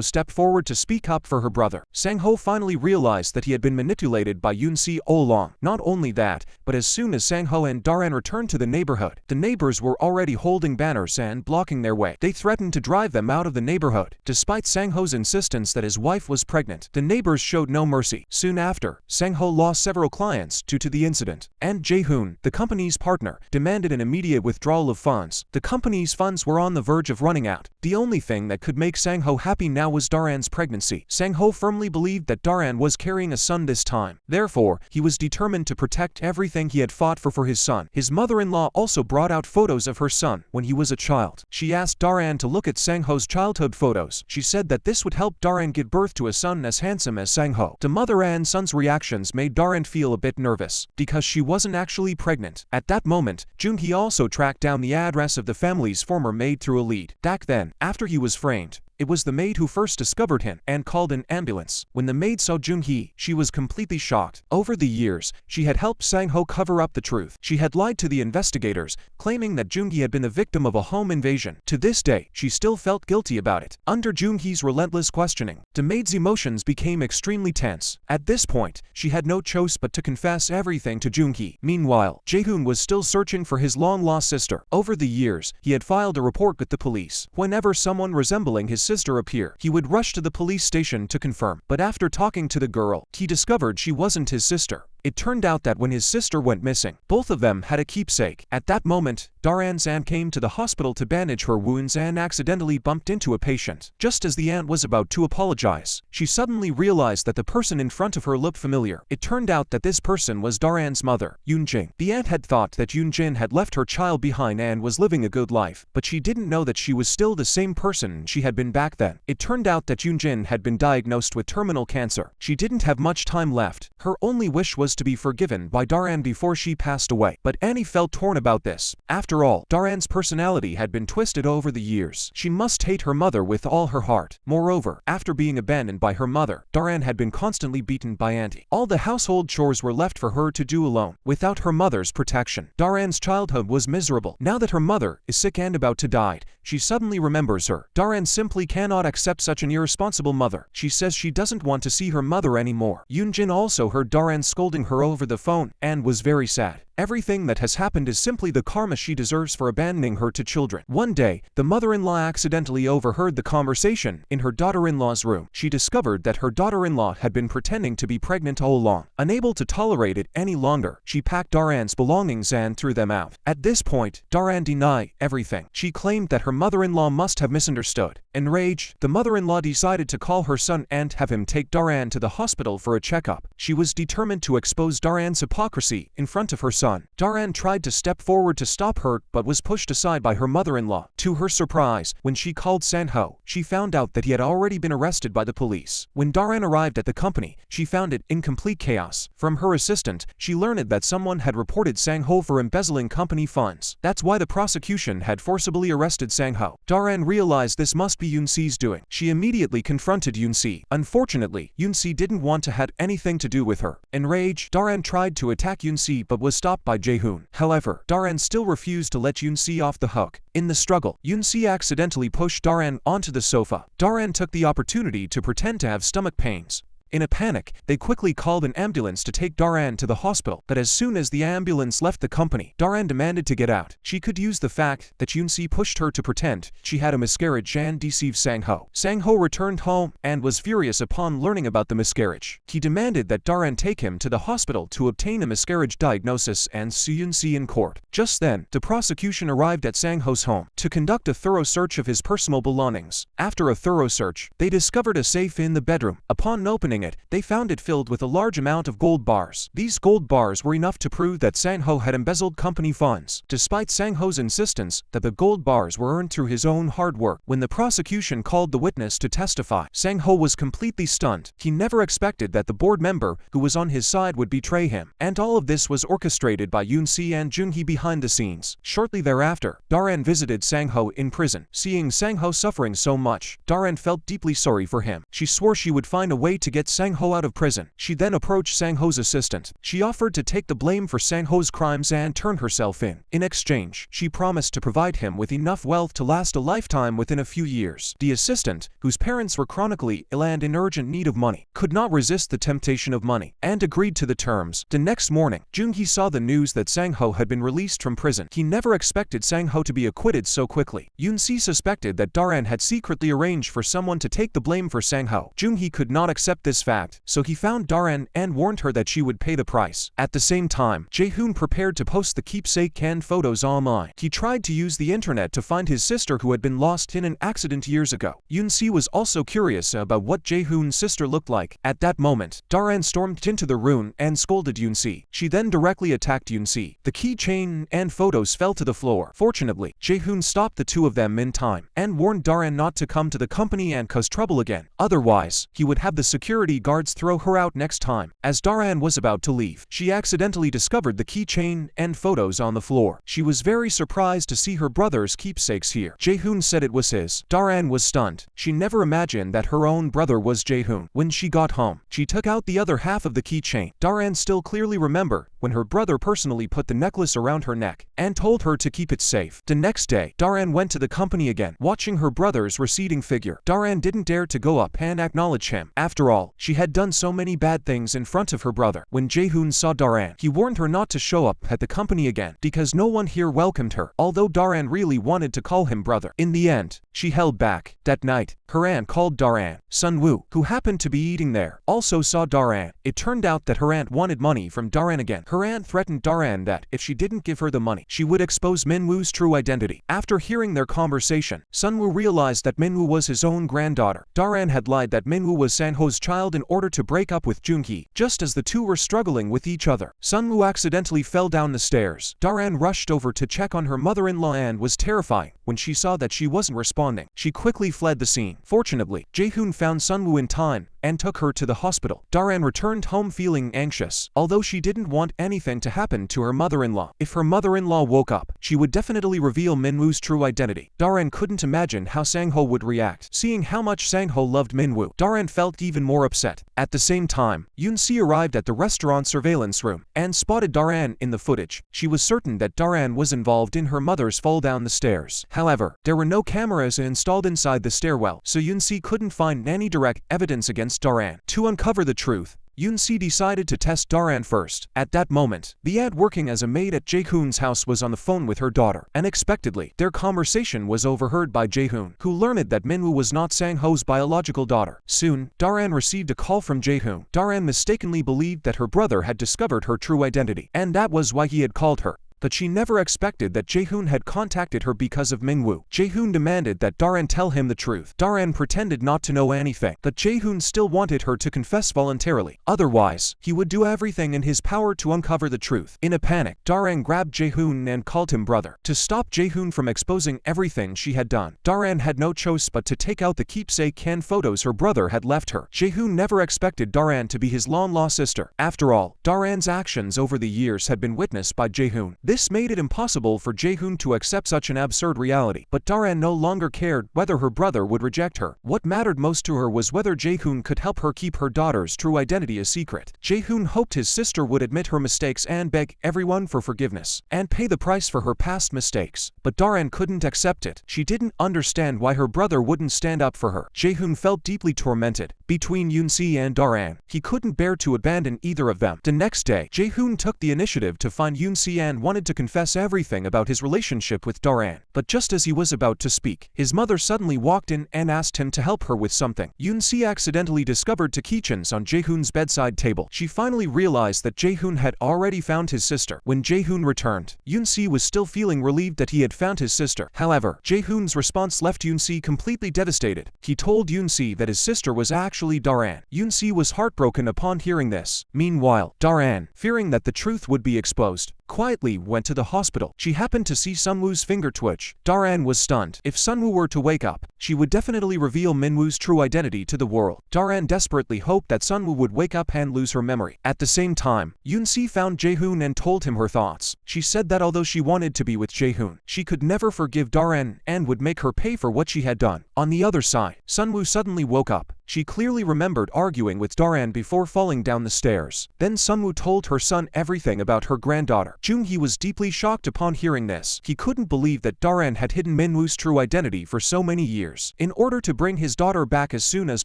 Speaker 1: stepped forward to speak up for her brother. Sangho finally realized that he had been manipulated by Yunsi all along. Not only that, but as soon as Sangho and Daran returned to the neighborhood, the neighbors were already holding banners and blocking their way. They threatened to drive them out of the neighborhood. Despite Sangho's insistence that his wife was pregnant, the neighbors showed no mercy. Soon after, Sangho lost several clients due to the incident, and Jaehoon, the company's partner, demanded an immediate withdrawal of funds. The company's funds were on the verge of running out. The only thing that could make Sangho happy now was Daran's pregnancy. Sangho firmly believed that Daran was carrying a son this time. Therefore, he was determined to protect everything he had fought for his son. His mother-in-law also brought out photos of her son when he was a child. She asked Daran to look at Sangho's childhood photos. She said that this would help Daran give birth to a son as handsome as Sangho. The mother and son's reactions made Daran feel a bit nervous, because she wasn't actually pregnant. At that moment, Junhi also tracked down the address of the family's former maid through a lead. Back then, after he was framed, It was the maid who first discovered him and called an ambulance. When the maid saw Junhi, she was completely shocked. Over the years, she had helped Sangho cover up the truth. She had lied to the investigators, claiming that Junhi had been the victim of a home invasion. To this day, she still felt guilty about it. Under Junhi's relentless questioning, the maid's emotions became extremely tense. At this point, she had no choice but to confess everything to Junhi. Meanwhile, Jae-hoon was still searching for his long-lost sister. Over the years, he had filed a report with the police. Whenever someone resembling his sister appeared, he would rush to the police station to confirm. But after talking to the girl, he discovered she wasn't his sister. It turned out that when his sister went missing, both of them had a keepsake. At that moment, Daran's aunt came to the hospital to bandage her wounds and accidentally bumped into a patient. Just as the aunt was about to apologize, she suddenly realized that the person in front of her looked familiar. It turned out that this person was Daran's mother, Yoonjin. The aunt had thought that Yoonjin had left her child behind and was living a good life, but she didn't know that she was still the same person she had been back then. It turned out that Yoonjin had been diagnosed with terminal cancer. She didn't have much time left. Her only wish was to be forgiven by Daran before she passed away. But Annie felt torn about this. After all, Daran's personality had been twisted over the years. She must hate her mother with all her heart. Moreover, after being abandoned by her mother, Daran had been constantly beaten by Auntie. All the household chores were left for her to do alone, without her mother's protection. Daran's childhood was miserable. Now that her mother is sick and about to die, she suddenly remembers her. Daran simply cannot accept such an irresponsible mother. She says she doesn't want to see her mother anymore. Yoonjin also heard Daran scolding her over the phone and was very sad. Everything that has happened is simply the karma she deserves for abandoning her to children. One day, the mother-in-law accidentally overheard the conversation in her daughter-in-law's room. She discovered that her daughter-in-law had been pretending to be pregnant all along. Unable to tolerate it any longer, she packed Daran's belongings and threw them out. At this point, Daran denied everything. She claimed that her mother-in-law must have misunderstood. Enraged, the mother-in-law decided to call her son and have him take Daran to the hospital for a checkup. She was determined to expose Daran's hypocrisy in front of her son. Daran tried to step forward to stop her but was pushed aside by her mother-in-law. To her surprise, when she called Sangho, she found out that he had already been arrested by the police. When Daran arrived at the company, she found it in complete chaos. From her assistant, she learned that someone had reported Sangho for embezzling company funds. That's why the prosecution had forcibly arrested Sangho. Daran realized this must be Yoonsi's doing. She immediately confronted Yoonsi. Unfortunately, Yoonsi didn't want to have anything to do with her. Enraged, Daran tried to attack Yoonsi but was stopped by Jae-hoon. However, Daran still refused to let Yoonsi off the hook. In the struggle, Yoonsi accidentally pushed Daran onto the sofa. Daran took the opportunity to pretend to have stomach pains. In a panic, they quickly called an ambulance to take Daran to the hospital, but as soon as the ambulance left the company, Daran demanded to get out. She could use the fact that Yoonsi pushed her to pretend she had a miscarriage and deceive Sangho. Sangho returned home and was furious upon learning about the miscarriage. He demanded that Daran take him to the hospital to obtain a miscarriage diagnosis and sue Yoonsi in court. Just then, the prosecution arrived at Sangho's home to conduct a thorough search of his personal belongings. After a thorough search, they discovered a safe in the bedroom. Upon opening it, they found it filled with a large amount of gold bars. These gold bars were enough to prove that Sangho had embezzled company funds, despite Sangho's insistence that the gold bars were earned through his own hard work. When the prosecution called the witness to testify, Sangho was completely stunned. He never expected that the board member who was on his side would betray him, and all of this was orchestrated by Yoonsi and Junhi behind the scenes. Shortly thereafter, Daran visited Sangho in prison. Seeing Sangho suffering so much, Daran felt deeply sorry for him. She swore she would find a way to get Sangho out of prison. She then approached Sangho's assistant. She offered to take the blame for Sangho's crimes and turn herself in. In exchange, she promised to provide him with enough wealth to last a lifetime within a few years. The assistant, whose parents were chronically ill and in urgent need of money, could not resist the temptation of money and agreed to the terms. The next morning, Junhi saw the news that Sangho had been released from prison. He never expected Sangho to be acquitted so quickly. Yoonsi suspected that Daran had secretly arranged for someone to take the blame for Sangho. Junhi could not accept this fact, so he found Daran and warned her that she would pay the price. At the same time, Jae-hoon prepared to post the keepsake canned photos online. He tried to use the internet to find his sister who had been lost in an accident years ago. Yoonsi was also curious about what Jae-hoon's sister looked like. At that moment, Daran stormed into the room and scolded Yoonsi. She then directly attacked Yoonsi. The keychain and photos fell to the floor. Fortunately, Jae-hoon stopped the two of them in time and warned Daran not to come to the company and cause trouble again. Otherwise, he would have the security security guards throw her out next time. As Daran was about to leave, she accidentally discovered the keychain and photos on the floor. She was very surprised to see her brother's keepsakes here. Jae-hoon said it was his. Daran was stunned. She never imagined that her own brother was Jae-hoon. When she got home, she took out the other half of the keychain. Daran still clearly remembered when her brother personally put the necklace around her neck and told her to keep it safe. The next day, Daran went to the company again, watching her brother's receding figure. Daran didn't dare to go up and acknowledge him. After all, she had done so many bad things in front of her brother. When Jae-hoon saw Daran, he warned her not to show up at the company again because no one here welcomed her, although Daran really wanted to call him brother. In the end, she held back. That night, her aunt called Daran. Sunwoo, who happened to be eating there, also saw Daran. It turned out that her aunt wanted money from Daran again. Her aunt threatened Daran that if she didn't give her the money, she would expose Minwoo's true identity. After hearing their conversation, Sunwoo realized that Minwoo was his own granddaughter. Daran had lied that Minwoo was Sangho's child in order to break up with Junhi. Just as the two were struggling with each other, Sunwoo accidentally fell down the stairs. Daran rushed over to check on her mother-in-law and was terrified when she saw that she wasn't responding. She quickly fled the scene. Fortunately, Jae-hoon found Sunwoo in time and took her to the hospital. Daran returned home feeling anxious, although she didn't want anything to happen to her mother-in-law. If her mother-in-law woke up, she would definitely reveal Minwoo's true identity. Daran couldn't imagine how Sangho would react. Seeing how much Sangho loved Minwoo, Daran felt even more upset. At the same time, Yoon-si arrived at the restaurant surveillance room and spotted Daran in the footage. She was certain that Daran was involved in her mother's fall down the stairs. However, there were no cameras installed inside the stairwell, so Yoon-si couldn't find any direct evidence against Daran. To uncover the truth, Yoon-si decided to test Daran first. At that moment, the aunt working as a maid at Jae-hoon's house was on the phone with her daughter. Unexpectedly, their conversation was overheard by Jae-hoon, who learned that Minwoo was not Sangho's biological daughter. Soon, Daran received a call from Jae-hoon. Daran mistakenly believed that her brother had discovered her true identity, and that was why he had called her. But she never expected that Jae-hoon had contacted her because of Minwoo. Jae-hoon demanded that Daran tell him the truth. Daran pretended not to know anything, but Jae-hoon still wanted her to confess voluntarily. Otherwise, he would do everything in his power to uncover the truth. In a panic, Daran grabbed Jae-hoon and called him brother. To stop Jae-hoon from exposing everything she had done, Daran had no choice but to take out the keepsake and photos her brother had left her. Jae-hoon never expected Daran to be his long-lost sister. After all, Daran's actions over the years had been witnessed by Jae-hoon. This made it impossible for Jae-hoon to accept such an absurd reality, but Daran no longer cared whether her brother would reject her. What mattered most to her was whether Jae-hoon could help her keep her daughter's true identity a secret. Jae-hoon hoped his sister would admit her mistakes and beg everyone for forgiveness, and pay the price for her past mistakes. But Daran couldn't accept it. She didn't understand why her brother wouldn't stand up for her. Jae-hoon felt deeply tormented. Between Yoon-si and Daran, he couldn't bear to abandon either of them. The next day, Jae-hoon took the initiative to find Yoon-si and wanted to confess everything about his relationship with Daran. But just as he was about to speak, his mother suddenly walked in and asked him to help her with something. Yoon-si accidentally discovered two keychains on Jae-hoon's bedside table. She finally realized that Jae-hoon had already found his sister. When Jae-hoon returned, Yoon-si was still feeling relieved that he had found his sister. However, Jae-hoon's response left Yoon-si completely devastated. He told Yoon-si that his sister was actually Daran. Yoon-si was heartbroken upon hearing this. Meanwhile, Daran, fearing that the truth would be exposed, quietly went to the hospital. She happened to see Sunwoo's finger twitch. Daran was stunned. If Sunwoo were to wake up, she would definitely reveal Minwoo's true identity to the world. Daran desperately hoped that Sunwoo would wake up and lose her memory. At the same time, Yoon-si found Jae-hoon and told him her thoughts. She said that although she wanted to be with Jae-hoon, she could never forgive Daran and would make her pay for what she had done. On the other side, Sunwoo suddenly woke up. She clearly remembered arguing with Daran before falling down the stairs. Then Sunwoo told her son everything about her granddaughter. Junhi was deeply shocked upon hearing this. He couldn't believe that Daran had hidden Minwoo's true identity for so many years. In order to bring his daughter back as soon as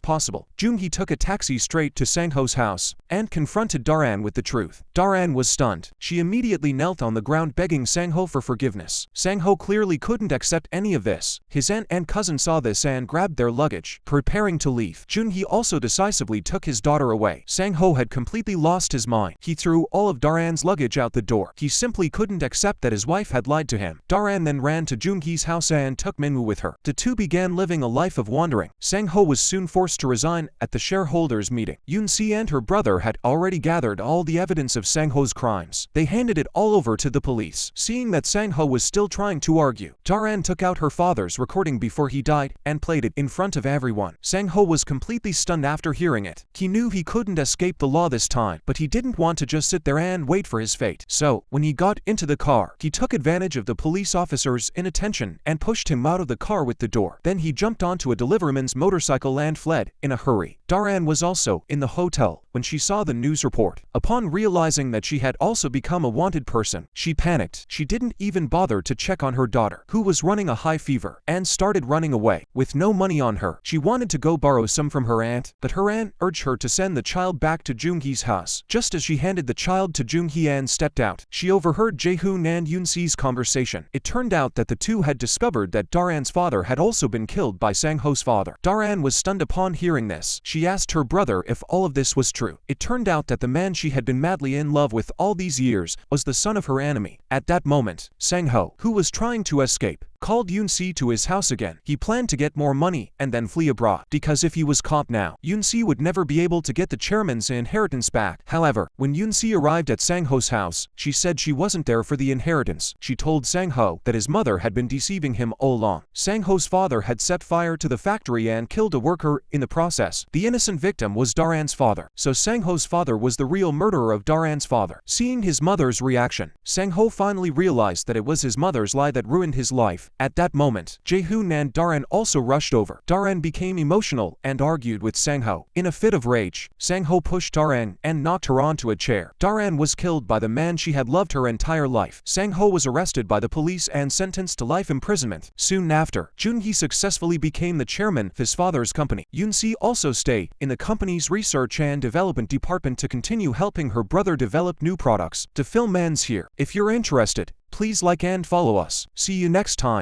Speaker 1: possible, Junhi took a taxi straight to Sangho's house and confronted Daran with the truth. Daran was stunned. She immediately knelt on the ground begging Sangho for forgiveness. Sangho clearly couldn't accept any of this. His aunt and cousin saw this and grabbed their luggage, preparing to leave. Junhi also decisively took his daughter away. Sangho had completely lost his mind. He threw all of Daran's luggage out the door. He simply couldn't accept that his wife had lied to him. Daran then ran to Junhi's house and took Minwoo with her. The two began living a life of wandering. Sangho was soon forced to resign at the shareholders' meeting. Yoon-si and her brother had already gathered all the evidence of Sangho's crimes. They handed it all over to the police. Seeing that Sangho was still trying to argue, Daran took out her father's recording before he died and played it in front of everyone. Sangho was completely stunned after hearing it. He knew he couldn't escape the law this time, but he didn't want to just sit there and wait for his fate. So, when he got into the car, he took advantage of the police officer's inattention and pushed him out of the car with the door. Then he jumped onto a deliverman's motorcycle and fled in a hurry. Daran was also in the hotel when she saw the news report. Upon realizing that she had also become a wanted person, she panicked. She didn't even bother to check on her daughter, who was running a high fever, and started running away. With no money on her, she wanted to go borrow some from her aunt, but her aunt urged her to send the child back to Junhi's house. Just as she handed the child to Junhi and stepped out, she overheard Jaehoon and Yoonsi's conversation. It turned out that the two had discovered that Daran's father had also been killed by Sangho's father. Daran was stunned upon hearing this. She asked her brother if all of this was true. It turned out that the man she had been madly in love with all these years was the son of her enemy. At that moment, Sangho, who was trying to escape, called Yoonsi to his house again. He planned to get more money and then flee abroad, because if he was caught now, Yoonsi would never be able to get the chairman's inheritance back. However, when Yoonsi arrived at Sangho's house, she said she wasn't there for the inheritance. She told Sangho that his mother had been deceiving him all along. Sangho's father had set fire to the factory and killed a worker in the process. The innocent victim was Daran's father, so Sangho's father was the real murderer of Daran's father. Seeing his mother's reaction, Sangho finally realized that it was his mother's lie that ruined his life. At that moment, Jaehoon and Daran also rushed over. Daran became emotional and argued with Sangho. In a fit of rage, Sangho pushed Daran and knocked her onto a chair. Daran was killed by the man she had loved her entire life. Sangho was arrested by the police and sentenced to life imprisonment. Soon after, Junhi successfully became the chairman of his father's company. Yoonsi also stayed in the company's research and development department to continue helping her brother develop new products. To film ends here. If you're interested, please like and follow us. See you next time.